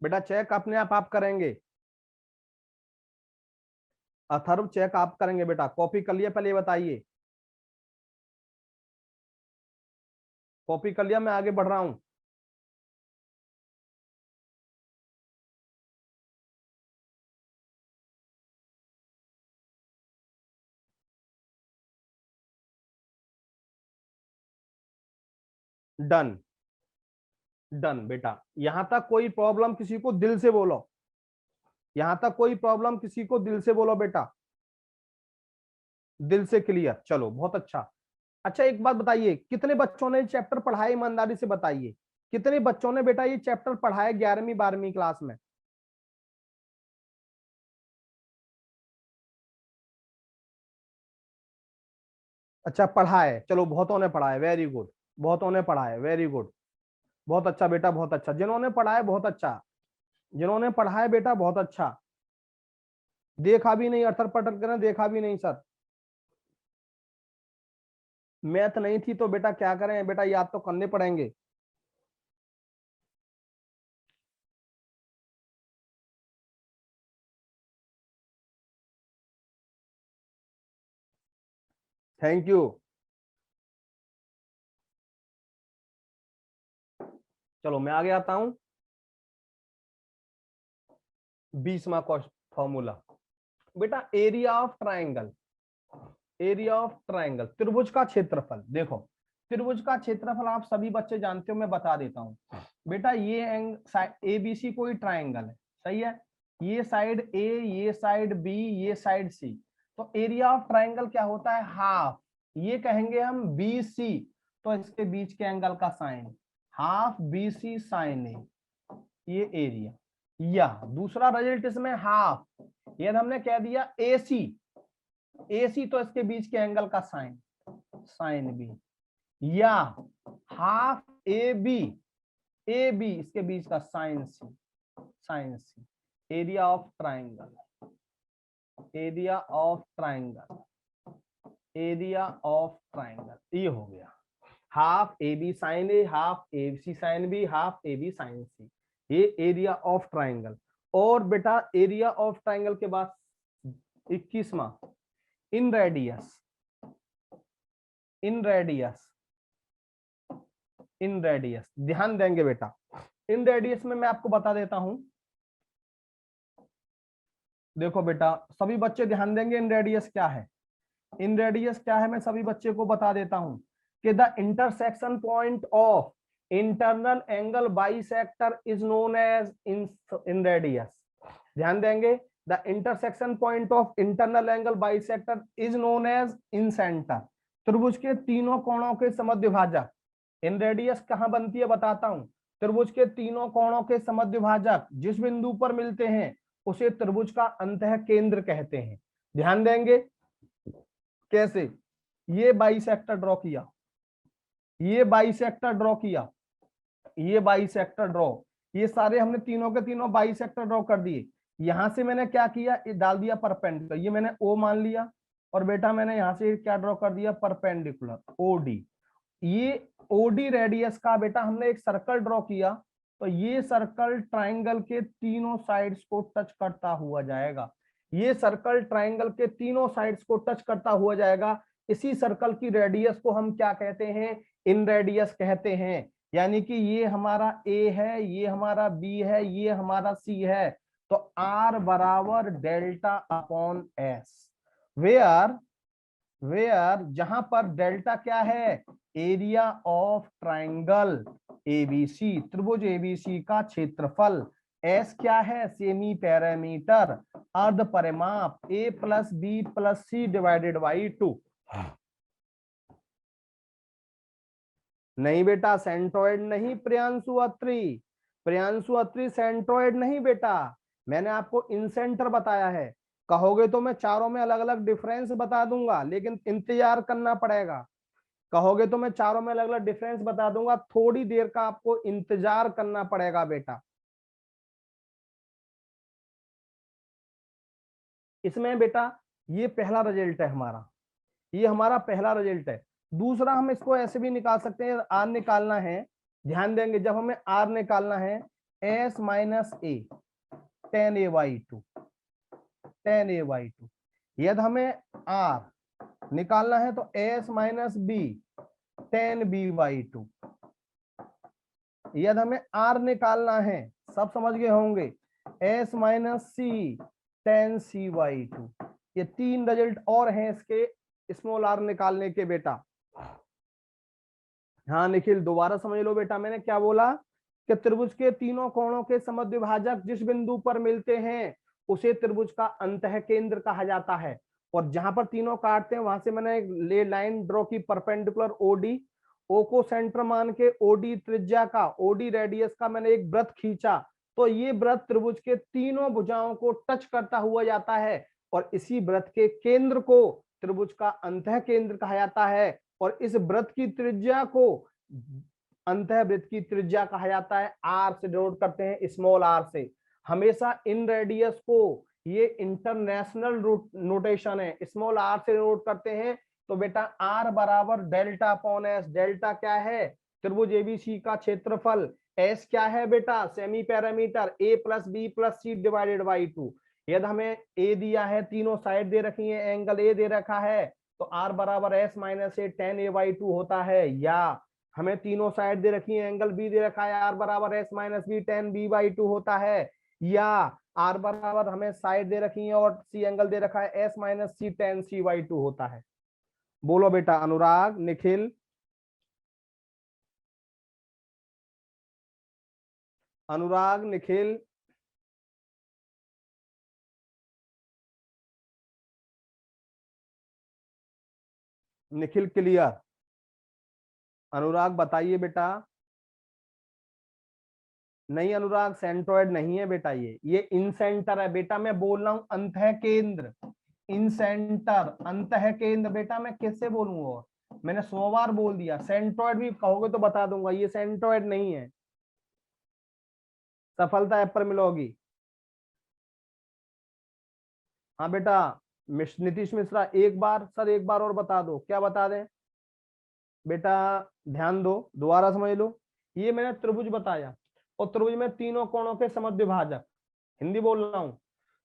बेटा चेक अपने आप करेंगे, अथर्व चेक आप करेंगे बेटा। कॉपी कर लिया, पहले ये बताइए कॉपी कर लिया, मैं आगे बढ़ रहा हूं। डन डन बेटा, यहां तक कोई प्रॉब्लम किसी को दिल से बोलो, यहां तक कोई प्रॉब्लम किसी को दिल से बोलो बेटा, दिल से क्लियर। चलो बहुत अच्छा। अच्छा एक बात बताइए, कितने बच्चों ने चैप्टर पढ़ा है, ईमानदारी से बताइए कितने बच्चों ने बेटा ये चैप्टर पढ़ा है 11वीं 12वीं क्लास में? अच्छा पढ़ा है, चलो बहुतों ने पढ़ा है, वेरी गुड। बहुतों ने पढ़ा है, वेरी गुड। बहुत अच्छा बेटा, बहुत अच्छा। जिन्होंने पढ़ा है बहुत अच्छा, जिन्होंने पढ़ा है बेटा बहुत अच्छा। देखा भी नहीं, अटर पटर करें, देखा भी नहीं सर। मैथ नहीं थी तो बेटा क्या करें बेटा, याद तो करने पड़ेंगे। Thank you. चलो मैं आगे आता हूं। 20वां फॉर्मूला बेटा, area of triangle. Area of triangle, त्रिभुज का क्षेत्रफल। देखो त्रिभुज का क्षेत्रफल आप सभी बच्चे जानते हो, मैं बता देता हूं बेटा। ये एबीसी कोई ट्राइंगल है, सही है। ये साइड ए, ये साइड बी, ये साइड सी। तो एरिया ऑफ ट्राइंगल क्या होता है? हाफ। ये कहेंगे हम बी सी, तो इसके बीच के एंगल का sine half B C sine A, ये एरिया। या दूसरा रिजल्ट इसमें हाफ, ये हमने कह दिया ए सी, ए सी तो इसके बीच के एंगल का साइन साइन बी। या half A B, A B इसके बीच का sine C sine C. Area of triangle, area of triangle, area of triangle ये हो गया। Half A B sine A, half A C sine B, half A B sine C, ये area of triangle. और बेटा area of triangle के बाद 21वां, inradius. Inradius, inradius ध्यान देंगे बेटा। इन रेडियस में मैं आपको बता देता हूं, देखो बेटा सभी बच्चे ध्यान देंगे इन रेडियस क्या है। इन रेडियस क्या है मैं सभी बच्चे को बता देता हूं कि the intersection point of internal angle bisector is known as inradius. ध्यान देंगे, the intersection point of internal angle bisector is known as incentre. त्रिभुज के तीनों कोणों के समद्विभाजक, इन रेडियस कहां बनती है बताता हूं। त्रिभुज के तीनों कोणों के समद्विभाजक जिस बिंदु पर मिलते हैं उसे त्रिभुज का अंतः केंद्र कहते हैं। ध्यान देंगे कैसे, ये बाइसेक्टर ड्रॉ किया, ये बाइसेक्टर ड्रॉ किया, ये बाइसेक्टर ड्रॉ, ये सारे हमने तीनों के तीनों बाइसेक्टर ड्रॉ कर दिए। यहां से मैंने क्या किया, ये डाल दिया परपेंडिकुलर, ये मैंने ओ मान लिया। और बेटा मैंने यहां से क्या ड्रॉ कर दिया, परपेंडिकुलर ओडी। ये ओडी रेडियस का बेटा हमने एक सर्कल ड्रॉ किया, तो ये सर्कल ट्राइंगल के तीनों साइड्स को टच करता हुआ जाएगा। ये सर्कल ट्राइंगल के तीनों साइड्स को टच करता हुआ जाएगा। इसी सर्कल की रेडियस को हम क्या कहते हैं, इन रेडियस कहते हैं। यानी कि ये हमारा ए है, ये हमारा बी है, ये हमारा सी है। तो आर बराबर delta upon S, where where, जहां पर डेल्टा क्या है, एरिया ऑफ ट्राइंगल एबीसी, त्रिभुज एबीसी का क्षेत्रफल, एस क्या है, सेमी पैरामीटर, अर्ध परिमाप A plus B plus C divided by 2। नहीं बेटा, सेंट्रोइड नहीं प्रियांशु अत्री, प्रियांशु अत्री सेंट्रोइड नहीं बेटा, मैंने आपको इंसेंटर बताया है। कहोगे तो मैं चारों में अलग अलग डिफरेंस बता दूंगा, लेकिन इंतजार करना पड़ेगा। कहोगे तो मैं चारों में अलग अलग डिफरेंस बता दूंगा, थोड़ी देर का आपको इंतजार करना पड़ेगा बेटा। इसमें बेटा ये पहला रिजल्ट है हमारा, ये हमारा पहला रिजल्ट है। दूसरा हम इसको ऐसे भी निकाल सकते हैं, आर निकालना है, ध्यान देंगे जब हमें आर निकालना है, S minus a tan A by two, tan A by two. यदि हमें आर निकालना है तो S minus B tan B by two. यदि हमें आर निकालना है, सब समझ गए होंगे, s minus C tan C by two. ये तीन रिजल्ट और हैं इसके स्मॉल आर निकालने के बेटा। हाँ निखिल दोबारा समझ लो बेटा, मैंने क्या बोला कि त्रिभुज के तीनों कोणों के समद्विभाजक जिस बिंदु पर मिलते हैं उसे त्रिभुज का अंतः केंद्र कहा जाता है। और जहां पर तीनों काटते हैं वहां से मैंने एक ले लाइन ड्रॉ की परपेंडिकुलर ओडी, ओ को सेंटर मान के ओडी त्रिज्या का, ओडी रेडियस का मैंने एक वृत्त खींचा, तो ये वृत्त त्रिभुज के तीनों भुजाओं को टच करता हुआ जाता है, और इसी वृत्त के केंद्र को त्रिभुज का अंतः केंद्र कहा जाता है। और इस वृत्त की त्रिज्या को अंतःवृत्त की त्रिज्या कहा जाता है, आर से डिनोट करते हैं, स्मॉल आर से। हमेशा इन रेडियस को, ये इंटरनेशनल नोटेशन है, स्मॉल आर से डिनोट करते हैं। तो बेटा आर बराबर डेल्टा अपॉन एस, डेल्टा क्या है, त्रिभुज एबीसी का क्षेत्रफल, एस क्या है बेटा, semi parameter, a plus B plus C divided by 2। यदि हमें ए दिया है, तीनों साइड दे रखी है, एंगल ए दे रखा है, तो आर बराबर S minus a tan A by 2 होता है। या हमें तीनों साइड दे रखी है, एंगल बी दे रखा है, आर बराबर S minus B tan B by 2 होता है। या आर बराबर हमें साइड दे रखी है और सी एंगल दे रखा है, S minus C tan C by 2 होता है। बोलो बेटा अनुराग, निखिल, अनुराग, निखिल, निखिल क्लियर, अनुराग बताइए बेटा। नहीं अनुराग सेंट्रोइड नहीं है बेटा, ये इंसेंटर है बेटा, मैं बोल रहा हूं अंतः केंद्र, इंसेंटर अंतः केंद्र बेटा, मैं किससे बोलूं, और मैंने 100 बार बोल दिया, सेंट्रोइड भी कहोगे तो बता दूंगा, ये सेंट्रोइड नहीं है। सफलता ऐप पर मिलोगी। हाँ बेटा, नीतीश मिश्रा एक बार, सर एक बार और बता दो, क्या बता दें बेटा, ध्यान दो, दोबारा समझ लो। ये मैंने त्रिभुज बताया, और त्रिभुज में तीनों कोणों के समद्विभाजक, हिंदी बोल रहा हूं,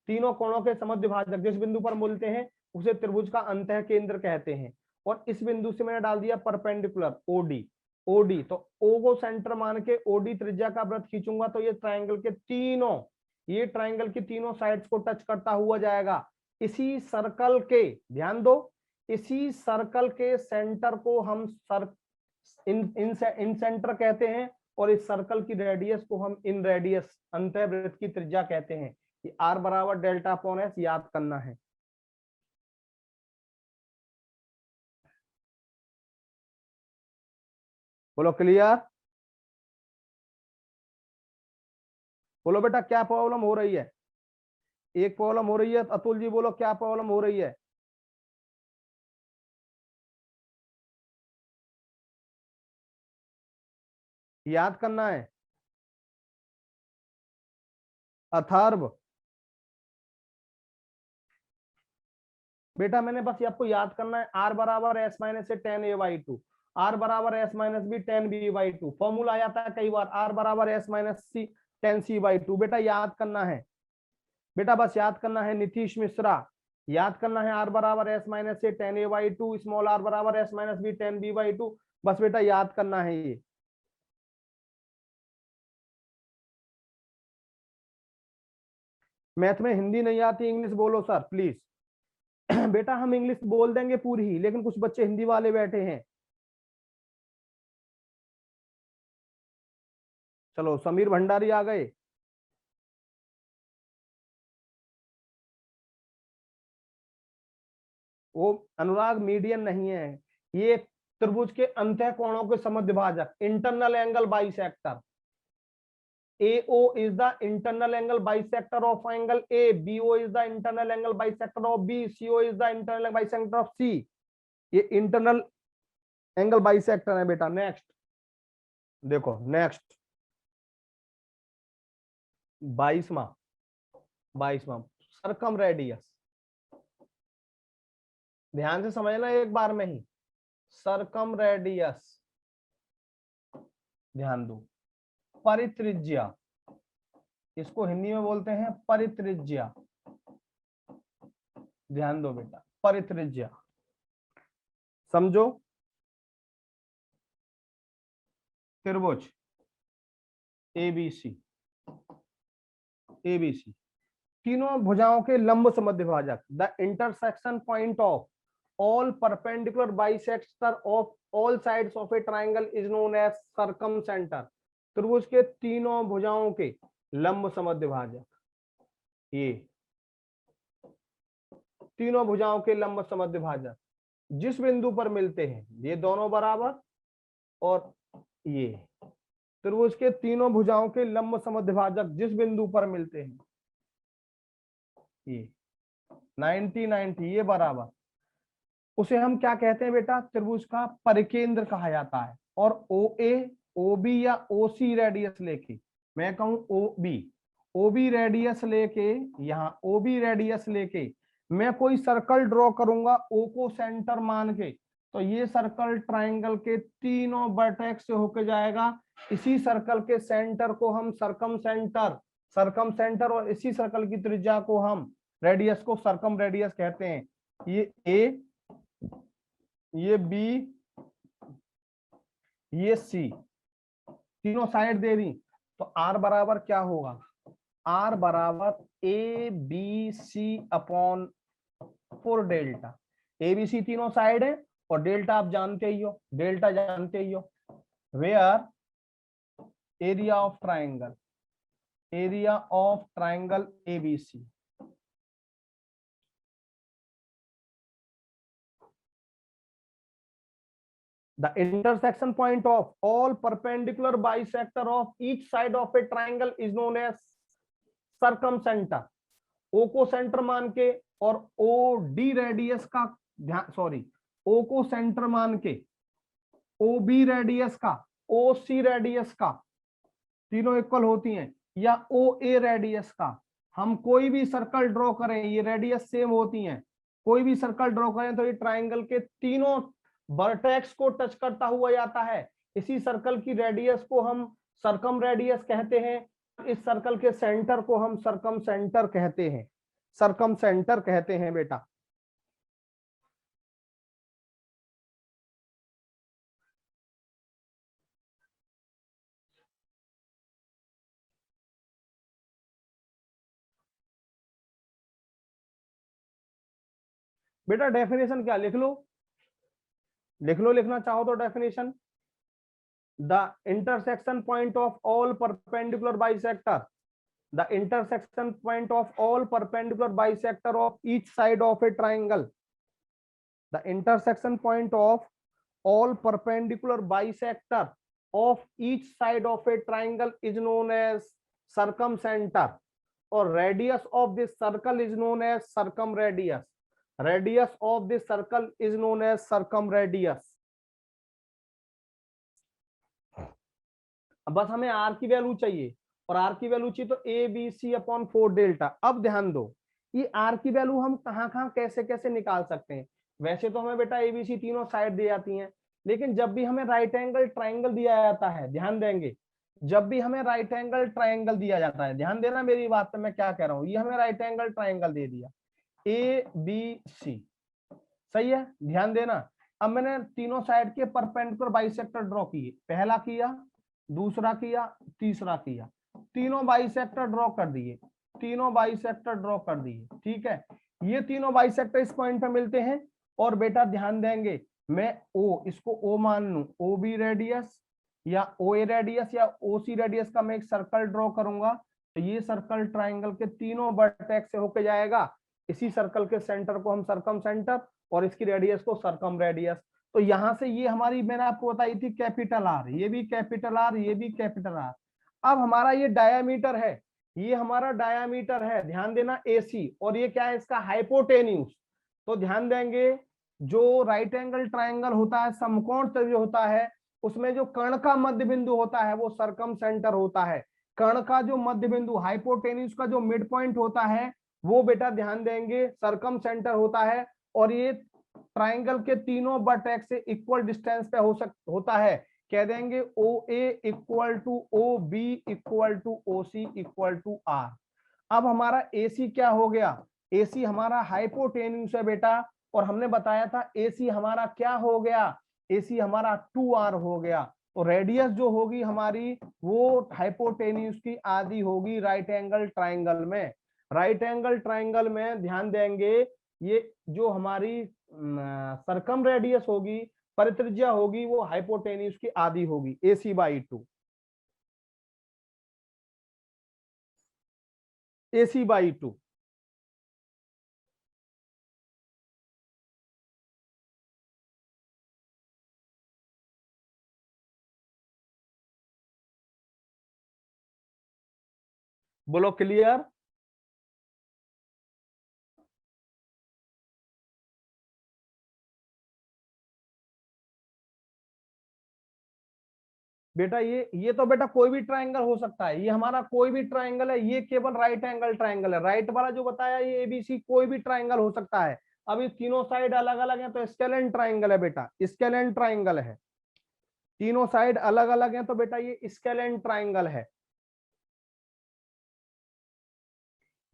तीनों कोणों के समद्विभाजक जिस बिंदु पर मिलते हैं उसे त्रिभुज का अंतः केंद्र कहते हैं। और इस बिंदु से मैंने डाल दिया परपेंडिकुलर ओडी, ओडी तो ओ को सेंटर मान के ओडी त्रिज्या का वृत्त खींचूंगा, तो ये ट्राइंगल के तीनों, ये ट्राइंगल की तीनों साइड्स को टच करता हुआ जाएगा। इसी सर्कल के, ध्यान दो, इसी सर्कल के सेंटर को हम इन सेंटर कहते हैं, और इस सर्कल की रेडियस को हम इन रेडियस, अंतःवृत्त की त्रिज्या कहते हैं। कि आर बराबर डेल्टा अपॉन एस याद करना है। बोलो क्लियर, बोलो बेटा क्या प्रॉब्लम हो रही है, एक प्रॉब्लम हो रही है, अतुल जी बोलो क्या प्रॉब्लम हो रही है। याद करना है, अथर्व बेटा मैंने बस आपको याद करना है, आर बराबर एस माइनस से tan A by two, R बराबर S minus B tan B by two, formula आ जाता है कई बार, आर बराबर S minus C tan C by two, बेटा याद करना है, बेटा बस याद करना है नीतीश मिश्रा, याद करना है आर बराबर एस माइनस से tan A by two, small R बराबर S minus B tan B by two, बस बेटा याद करना है ये। मैथ में हिंदी नहीं आती, इंग्लिश बोलो सर प्लीज। बेटा हम इंग्लिश बोल देंगे पूरी ही, लेकिन कुछ बच्चे हिंदी वाले बैठे हैं। चलो समीर भंडारी आ गए। वो अनुराग मीडियन नहीं है, ये त्रिभुज के अंतः कोणों के समद्विभाजक, internal angle bisector. AO is the internal angle bisector of angle A. BO is the internal angle bisector of B. CO is the internal angle bisector of C. ये इंटरनल एंगल बाइसेक्टर है बेटा। Next देखो, next 22वां, 22वां सरकम radius. ध्यान से समझना एक बार में ही, सरकम radius, ध्यान दो। परित्रिज्या, इसको हिंदी में बोलते हैं परित्रिज्या। ध्यान दो बेटा, परित्रिज्या समझो। त्रिभुज ABC, ABC तीनों भुजाओं के लंब समद्विभाजक, the intersection point of all perpendicular bisector of all sides of a triangle is known as circumcentre. त्रिभुज के तीनों भुजाओं के लंब समद्विभाजक, ये तीनों भुजाओं के लंब समद्विभाजक जिस बिंदु पर मिलते हैं, ये दोनों बराबर और ये त्रिभुज के तीनों भुजाओं के लंब समद्विभाजक जिस बिंदु पर मिलते हैं, ये 90-90 ये बराबर, उसे हम क्या कहते हैं बेटा, त्रिभुज का परिकेंद्र कहा जाता है। और OA, OB या OC रेडियस लेके, मैं कहूं OB रेडियस लेके, यहाँ OB रेडियस लेके मैं कोई सर्कल ड्रॉ करूंगा O को सेंटर मान के, तो ये सर्कल ट्राइंगल के तीनों वर्टेक्स से होके जाएगा। इसी सर्कल के सेंटर को हम सर्कम सेंटर और इसी सर्कल की त्रिज्या को हम रेडियस को सर्कम रेडियस कहते हैं। ये A, ये B, ये C, तीनों साइड दे दी, तो R बराबर क्या होगा, R बराबर ABC अपॉन 4 डेल्टा। ABC तीनों साइड है और डेल्टा आप जानते ही हो, डेल्टा जानते ही हो। Where area of triangle ABC, the intersection point of all perpendicular bisector of each side of a triangle is known as circumcenter। O को सेंटर मान के और OD रेडियस का, ध्यान सॉरी, O को सेंटर मान के, OB रेडियस का, OC रेडियस का, तीनों इक्वल होती हैं, या OA रेडियस का, हम कोई भी सर्कल ड्रॉ करें, ये रेडियस सेम होती हैं, कोई भी सर्कल ड्रॉ करें तो ये ट्राइंगल के तीनों वर्टेक्स को टच करता हुआ जाता है। इसी सर्कल की रेडियस को हम सर्कम रेडियस कहते हैं, इस सर्कल के सेंटर को हम सर्कम सेंटर कहते हैं, सर्कम सेंटर कहते हैं बेटा। बेटा डेफिनेशन क्या लिख लो, लिखना चाहो तो definition, the intersection point of all perpendicular bisector, the intersection point of all perpendicular bisector of each side of a triangle, the intersection point of all perpendicular bisector of each side of a triangle is known as circumcenter, or radius of this circle is known as circumradius, radius of this circle is known as circumradius। बस हमें r की value चाहिए, और are की value चाहिए तो ABC upon 4 delta. अब ध्यान दो, ये आर की वैल्यू हम कहाँ कैसे कैसे निकाल सकते हैं। वैसे तो हमें बेटा ABC तीनों साइड दी जाती हैं, लेकिन जब भी हमें राइट एंगल ट्राइंगल दिया जाता है, ध्यान देंगे, जब भी हमें राइट एंगल ट्राइंगल दिया जाता है, ध्यान देना मेरी बात पे मैं क्या कह रहा हूँ, ये हमें राइट एंगल ट्राइंगल दे दिया ABC, सही है, ध्यान देना। अब मैंने तीनों साइड के परपेंडिकुलर बाइसेक्टर ड्रॉ किए, पहला किया, दूसरा किया, तीसरा किया, तीनों बाइसेक्टर ड्रॉ कर दिए, तीनों बाइसेक्टर ड्रॉ कर दिए, ठीक है। ये तीनों बाइसेक्टर इस पॉइंट पे मिलते हैं। और बेटा ध्यान देंगे, मैं ओ, इसको ओ मान लूं, ओ बी रेडियस या ओ ए रेडियस या ओ सी रेडियस का मैं एक सर्कल ड्रॉ करूंगा, तो ये सर्कल ट्राइंगल के तीनों वर्टेक्स से होके जाएगा। इसी सर्कल के सेंटर को हम सर्कम सेंटर और इसकी रेडियस को सर्कम रेडियस। तो यहां से ये हमारी मैंने आपको बताई थी कैपिटल आर, ये भी कैपिटल आर, ये भी कैपिटल आर। अब हमारा ये डायामीटर है, ये हमारा डायामीटर है, ध्यान देना एसी, और ये क्या है इसका हाइपोटेन्यूज। तो ध्यान देंगे, जो राइट एंगल ट्रायंगल होता है, समकोण त्रिभुज होता है, उसमें जो कर्ण का मध्य बिंदु होता है वो सर्कम सेंटर होता है। कर्ण का जो मध्य बिंदु, हाइपोटेन्यूज का जो मिड पॉइंट होता है वो बेटा ध्यान देंगे सर्कम सेंटर होता है। और ये ट्राइंगल के तीनों वर्टेक्स से इक्वल डिस्टेंस पे होता है। कह देंगे O A equal to O B equal to O C equal to R. अब हमारा एसी क्या हो गया, एसी हमारा हाइपोटेन्यूज है बेटा, और हमने बताया था एसी हमारा क्या हो गया, एसी हमारा 2r हो गया। तो रेडियस जो होगी हमारी वो हाइपोटेन्यूज की आधी होगी राइट एंगल ट्राइंगल में। राइट एंगल ट्राइंगल में ध्यान देंगे, ये जो हमारी सरकम रेडियस होगी, परित्रिज्या होगी, वो हाइपोटेन्यूज की आधी होगी, AC/2, AC/2। बोलो क्लियर। बेटा ये तो बेटा कोई भी ट्रायंगल हो सकता है, ये हमारा कोई भी ट्रायंगल है, ये केवल राइट एंगल ट्रायंगल है। राइट वाला जो बताया ये एबीसी कोई भी ट्रायंगल हो सकता है। अब ये तीनों साइड अलग अलग है तो स्केलेन ट्रायंगल है बेटा, स्केलेन ट्रायंगल है। तीनों साइड अलग अलग है तो बेटा ये स्केलेन ट्रायंगल है।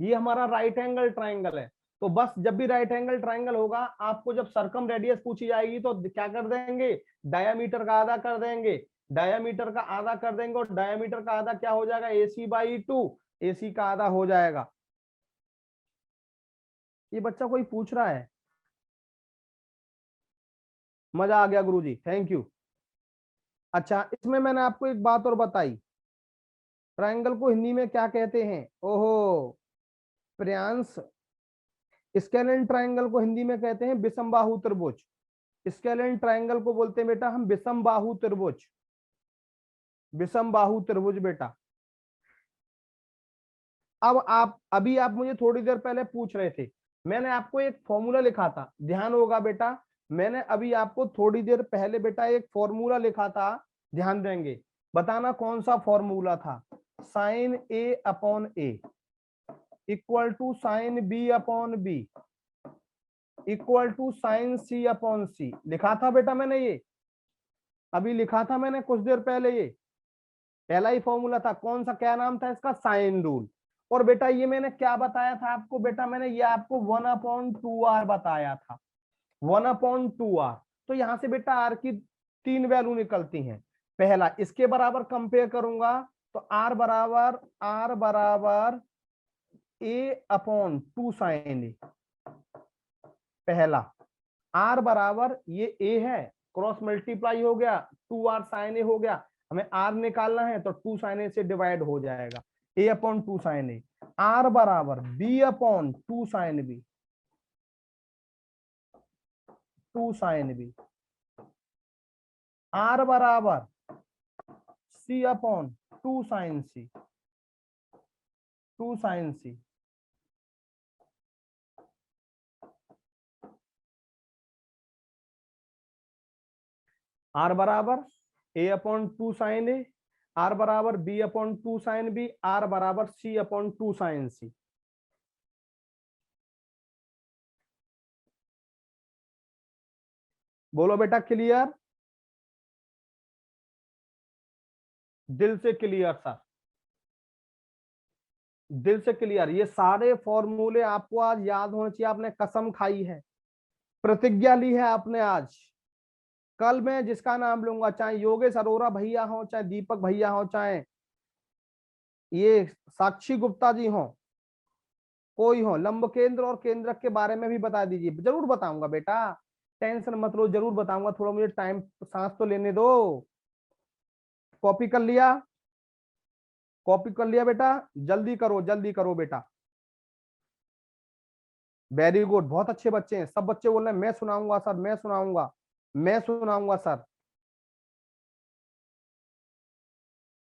ये हमारा राइट एंगल ट्रायंगल है। तो बस जब भी राइट एंगल ट्रायंगल होगा, आपको जब सरकम रेडियस पूछी जाएगी तो क्या कर देंगे, डायामीटर का आधा कर देंगे, डायामीटर का आधा कर देंगे, और डायामीटर का आधा क्या हो जाएगा, AC/2, AC का आधा हो जाएगा। ये बच्चा कोई पूछ रहा है, मजा आ गया गुरुजी, थैंक यू। अच्छा, इसमें मैंने आपको एक बात और बताई, ट्रायंगल को हिंदी में क्या कहते हैं, ओहो प्रियांश, स्केलेन ट्रायंगल को हिंदी में कहते हैं विषमबाहु त्रिभुज। स्केलेन ट्रायंगल को बोलते हैं बेटा हम विषमबाहु त्रिभुज, विषमबाहु त्रिभुज बेटा। अब आप अभी आप मुझे थोड़ी देर पहले पूछ रहे थे, मैंने आपको एक फॉर्मूला लिखा था, ध्यान होगा बेटा, मैंने अभी आपको थोड़ी देर पहले बेटा एक फॉर्मूला लिखा था, ध्यान देंगे, बताना कौन सा फॉर्मूला था। Sine A/A equal to sine B/B equal to sine C/C लिखा था बेटा मैंने, ये अभी लिखा था मैंने कुछ देर पहले, ये पहला ही फॉर्मूला था। कौन सा, क्या नाम था इसका, साइन रूल। और बेटा ये मैंने क्या बताया था आपको, बेटा मैंने ये आपको 1/2r बताया था, 1/2r। तो यहां से बेटा आर की 3 वैल्यू निकलती हैं। पहला इसके बराबर कंपेयर करूंगा तो r बराबर A/2 साइन ए, पहला r बराबर ये a है, क्रॉस मल्टीप्लाई हो गया, 2r साइन ए हो गया, हमें r निकालना है तो 2 साइन ए से डिवाइड हो जाएगा, A/2 साइन ए। r बराबर B/2 sine B, 2 sine B. r बराबर C/2 sine C, 2 sine C. r बराबर A/2 साइन ए, r बराबर B/2 साइन बी, r बराबर C/2 साइन सी। बोलो बेटा क्लियर, दिल से क्लियर सर, दिल से क्लियर। ये सारे फॉर्मूले आपको आज याद होने चाहिए, आपने कसम खाई है, प्रतिज्ञा ली है आपने आज। कल मैं जिसका नाम लूंगा, चाहे योगेश अरोरा भैया हो, चाहे दीपक भैया हो, चाहे ये साक्षी गुप्ता जी हो, कोई हो, लंब केंद्र और केंद्रक के बारे में भी बता दीजिए। जरूर बताऊंगा बेटा, टेंशन मत लो, जरूर बताऊंगा, थोड़ा मुझे टाइम सांस तो लेने दो। कॉपी कर लिया? कॉपी कर लिया बेटा? जल्दी करो, जल्दी करो बेटा। वेरी गुड, बहुत अच्छे बच्चे हैं, सब बच्चे बोल रहे हैं मैं सुनाऊंगा सर, मैं सुनाऊंगा, मैं सुनाऊंगा सर।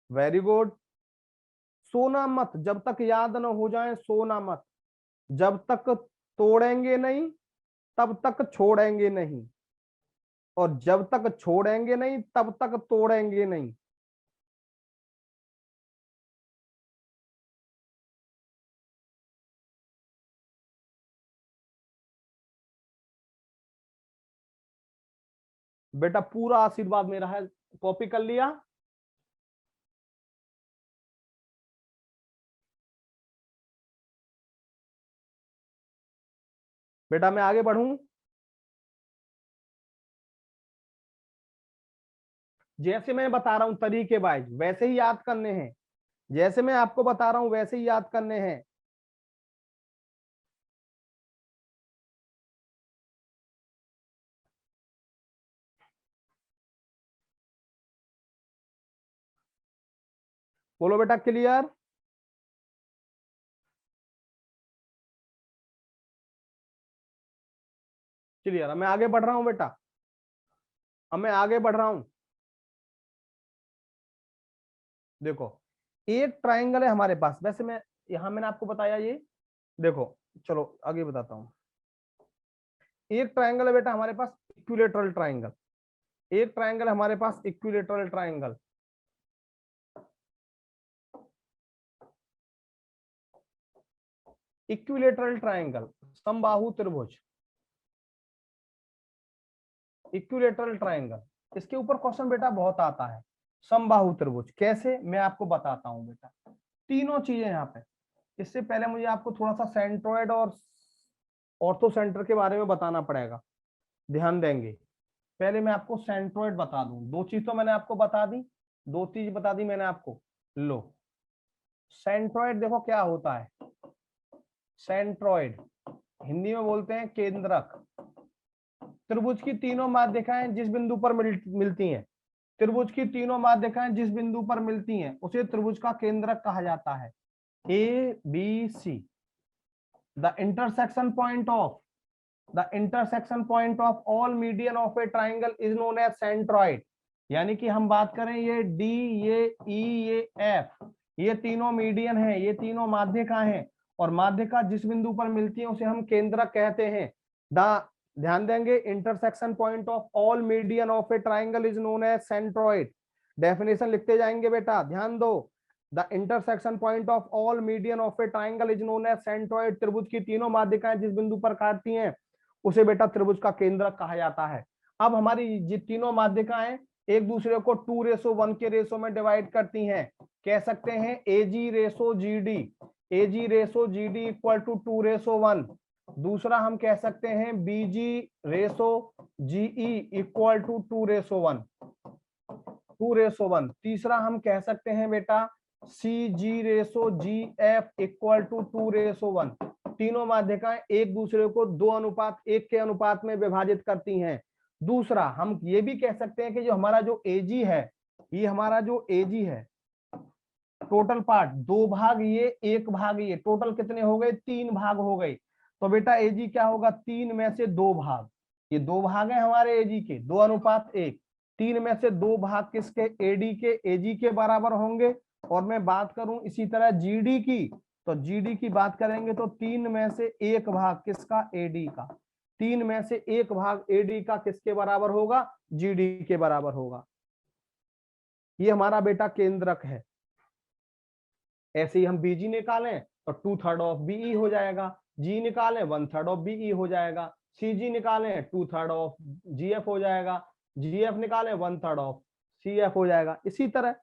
Very good. सोना मत, जब तक याद न हो जाए सोना मत। जब तक तोड़ेंगे नहीं तब तक छोड़ेंगे नहीं, और जब तक छोड़ेंगे नहीं तब तक तोड़ेंगे नहीं। बेटा पूरा आशीर्वाद मेरा है। कॉपी कर लिया? बेटा मैं आगे बढ़ूं? जैसे मैं बता रहा हूं तरीके वाइज वैसे ही याद करने हैं, जैसे मैं आपको बता रहा हूं वैसे ही याद करने हैं। बोलो बेटा क्लियर? क्लियर? मैं आगे बढ़ रहा हूं बेटा, अब मैं आगे बढ़ रहा हूं। देखो, एक ट्राइंगल है हमारे पास, वैसे मैं यहां मैंने आपको बताया ये, देखो चलो आगे बताता हूं। एक ट्राइंगल है बेटा हमारे पास, इक्विलेटरल ट्राइंगल। एक ट्राइंगल हमारे पास इक्विलेटरल ट्राइंगल। इक्विलेटरल ट्राइंगल, समबाहु त्रिभुज, इक्विलेटरल ट्राइंगल, इसके ऊपर क्वेश्चन बेटा बहुत आता है। समबाहु त्रिभुज कैसे, मैं आपको बताता हूं बेटा। तीनों चीजें यहाँ पे, इससे पहले मुझे आपको थोड़ा सा सेंट्रोइड और ऑर्थो सेंटर के बारे में बताना पड़ेगा, ध्यान देंगे। पहले मैं आपको सेंट्रोइड बता दूं, दो चीज तो मैंने आपको बता दी, दो चीज बता दी मैंने आपको। लो, सेंट्रोइड देखो क्या होता है। सेंट्रोइड हिंदी में बोलते हैं केंद्रक। त्रिभुज की तीनों माध्यिकाएं जिस बिंदु पर मिलती हैं, त्रिभुज की तीनों माध्यिकाएं जिस बिंदु पर मिलती हैं उसे त्रिभुज का केंद्रक कहा जाता है। A B C, the intersection point of, the intersection point of all median of a triangle is known as centroid. यानी कि हम बात करें ये डी, ये ई, ये एफ, ये तीनों मीडियन है, ये तीनों माध्यिका हैं, और माध्यिका जिस बिंदु पर मिलती है उसे हम केंद्रक कहते हैं। द, ध्यान देंगे, intersection point of all median of a triangle is known as centroid. Definition लिखते जाएंगे बेटा, ध्यान दो। The intersection point of all median of a triangle is known as centroid. त्रिभुज की तीनों माध्यिकाएं जिस बिंदु पर काटती हैं उसे बेटा त्रिभुज का केंद्रक कहा जाता है। अब हमारी ये तीनों माध्यिकाएं एक दूसरे को 2:1 के रेशो में डिवाइड करती हैं। कह सकते हैं AG ratio G D, AG ratio G D equal to 2:1। दूसरा हम कह सकते हैं BG ratio GE equal to 2:1, 2:1। तीसरा हम कह सकते हैं बेटा C G ratio G F equal to 2:1। तीनों माध्यिकाएं एक दूसरे को 2:1 के अनुपात में विभाजित करती हैं। दूसरा हम ये भी कह सकते हैं कि जो हमारा जो एजी है, ये हमारा जो एजी है, टोटल पार्ट 2 भाग ये 1 भाग ये, टोटल कितने हो गए, 3 भाग हो गए। तो बेटा एजी क्या होगा, 3 में से 2 भाग, ये 2 भाग हैं हमारे एजी के, 2:1। 3 में से 2 भाग किसके, एडी के, एजी के बराबर होंगे। और मैं बात करूं इसी तरह जीडी की, तो जीडी की बात करेंगे तो 3 में से 1 भाग किसका, एडी का। 3 में से 1 भाग एडी का किसके बराबर होगा, जीडी के बराबर होगा। ये हमारा बेटा केंद्रक है। ऐसे ही हम बीजी निकालें तो 2/3 ऑफ बीई हो जाएगा, जी निकालें 1/3 ऑफ बीई हो जाएगा, सीजी निकालें 2/3 ऑफ जीएफ हो जाएगा, जीएफ निकालें 1/3 ऑफ सीएफ हो जाएगा। इसी तरह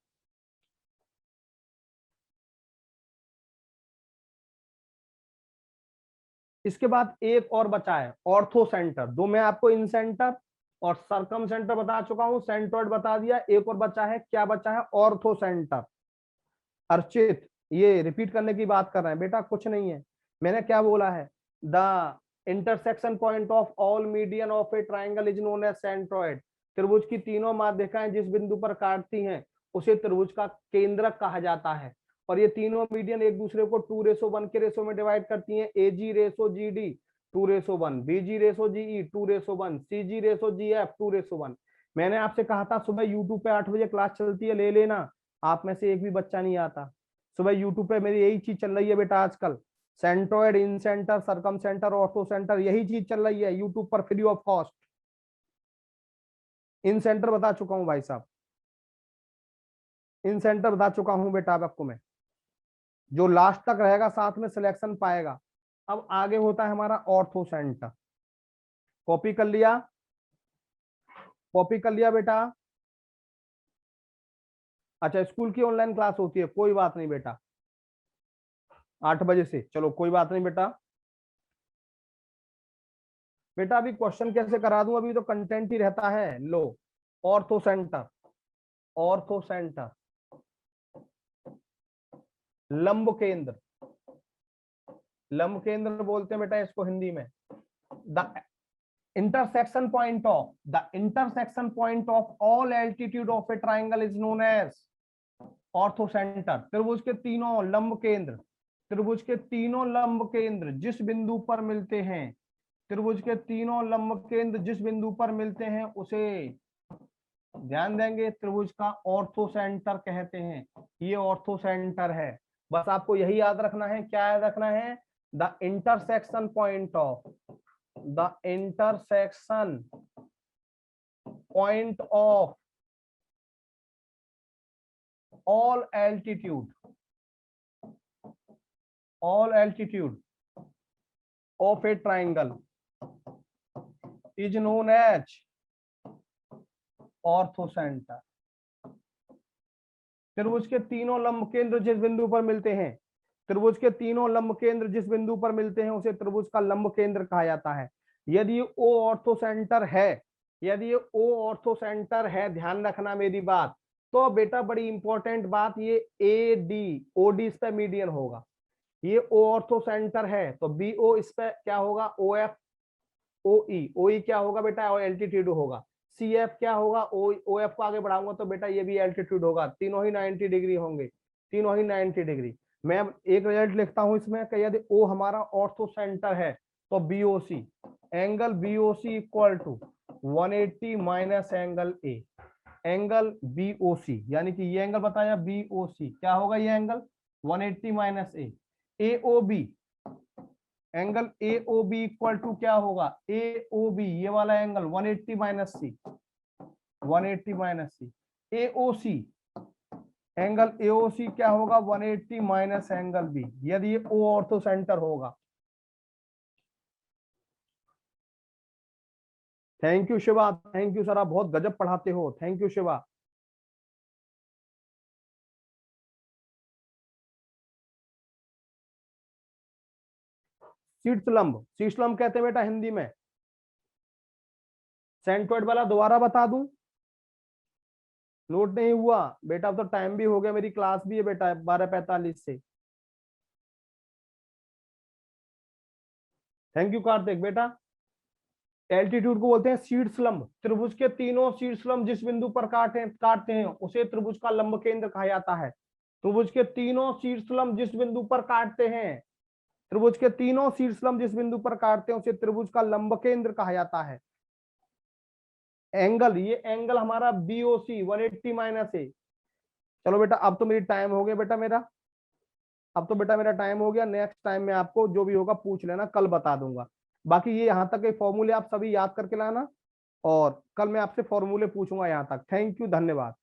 इसके बाद एक और बचा है ऑर्थो सेंटर। दो मैं आपको इन सेंटर और सरकम सेंटर बता चुका हूं, सेंट्रोइड बता दिया, एक और बचा है, क्या बचा है, ऑर्थो सेंटर। अर्चित ये रिपीट करने की बात कर रहे हैं बेटा, कुछ नहीं है, मैंने क्या बोला है, the intersection point of all median of a triangle is known as centroid. त्रिभुज की तीनों माध्यिकाएं जिस बिंदु पर काटती हैं उसे त्रिभुज का केंद्रक कहा जाता है। और ये तीनों मीडियन एक दूसरे को 2:1 के रेशो में डिवाइड करती हैं। AG ratio GD 2:1, BG ratio GE 2:1, CG ratio GF 2:1। मैंने आपसे कहा था सुबह यूट्यूब पे 8 बजे क्लास चलती है, ले लेना। आप में से एक भी बच्चा नहीं आता। सुबह यूट्यूब पे मेरी यही चीज चल रही है बेटा आजकल, सेंट्रोइड, इन सेंटर, सरकम सेंटर, ऑर्थो सेंटर, यही चीज चल रही है यूट्यूब पर free of cost. In centre बता चुका हूं भाई साहब, इन सेंटर बता चुका हूं बेटा आपको मैं। जो लास्ट तक रहेगा साथ में सिलेक्शन पाएगा। अब आगे होता है हमारा ऑर्थो सेंटर। कॉपी कर लिया, कॉपी कर लिया बेटा। अच्छा, स्कूल की ऑनलाइन क्लास होती है, कोई बात नहीं बेटा, 8 बजे से, चलो कोई बात नहीं बेटा। बेटा अभी क्वेश्चन कैसे करा दूं, अभी तो कंटेंट ही रहता है। लो, ऑर्थो सेंटर, ऑर्थो सेंटर, लंब केंद्र, लंब केंद्र बोलते हैं बेटा इसको हिंदी में। The intersection point of the intersection point of all altitude of a triangle is known as ऑर्थोसेंटर। त्रिभुज के तीनों लंब केंद्र, त्रिभुज के तीनों लंब केंद्र जिस बिंदु पर मिलते हैं, त्रिभुज के तीनों लंब केंद्र जिस बिंदु पर मिलते हैं उसे ध्यान देंगे त्रिभुज का ऑर्थोसेंटर कहते हैं। ये ऑर्थोसेंटर है। बस आपको यही याद रखना है। क्या याद रखना है? The intersection point of, the intersection point of all altitude of a triangle is known as ऑर्थोसेंटर। त्रिभुज के तीनों लंब केंद्र जिस बिंदु पर मिलते हैं, त्रिभुज के तीनों लंब केंद्र जिस बिंदु पर मिलते हैं उसे त्रिभुज का लंब केंद्र कहा जाता है। यदि ओ ऑर्थोसेंटर है, यदि ओ ऑर्थोसेंटर है, ध्यान रखना मेरी बात, तो बेटा बड़ी इंपॉर्टेंट बात, ये AD OD इस पे मीडियन होगा। ये ओ ऑर्थोसेंटर है तो BO इस पे क्या होगा, OF OE क्या होगा बेटा, एल्टीट्यूड होगा। CF क्या होगा, OF को आगे बढ़ाऊंगा तो बेटा ये भी एल्टीट्यूड होगा। तीनों ही 90 डिग्री होंगे, तीनों ही 90 डिग्री। मैं अब एक रिजल्ट लिखता हूं इसमें कि यदि O हमारा ऑर्थो सेंटर है तो BOC, angle BOC equal to 180 minus angle A, angle BOC, यानी कि ये एंगल बताया BOC क्या होगा, ये angle 180 minus A। AOB, angle AOB equal to क्या होगा, AOB ये वाला angle 180 minus C, 180 minus C। AOC, angle AOC क्या होगा, 180 माइनस एंगल B, यदि ये O ऑर्थो सेंटर होगा। Thank you Shiva, thank you sir, आप बहुत गजब पढ़ाते हो, थैंक यू शिवा। शीर्षलंब, शीर्षलंब कहते हैं बेटा हिंदी में। सेंट्रोइड वाला दोबारा बता दूं, नोट नहीं हुआ बेटा? अब तो टाइम भी हो गया, मेरी क्लास भी है बेटा 12:45 से। थैंक यू कार्तिक बेटा। एल्टीट्यूड को बोलते हैं शीर्षलंब। त्रिभुज के तीनों शीर्षलंब जिस बिंदु पर काटते हैं उसे त्रिभुज का लंब केंद्र कहा जाता है। त्रिभुज के तीनों शीर्षलंब जिस बिंदु पर काटते हैं, त्रिभुज के तीनों शीर्षलंब जिस बिंदु पर काटते हैं उसे त्रिभुज का लंब केंद्र कहा जाता है। एंगल, ये एंगल हमारा BOC 180 माइनस A। चलो बेटा अब तो मेरी टाइम हो गया बेटा, मेरा अब तो बेटा मेरा टाइम हो गया। नेक्स्ट टाइम में आपको जो भी होगा पूछ लेना, कल बता दूंगा। बाकी ये यहाँ तक के फॉर्मूले आप सभी याद करके लाना, और कल मैं आपसे फॉर्मूले पूछूंगा यहाँ तक। थैंक यू, धन्यवाद।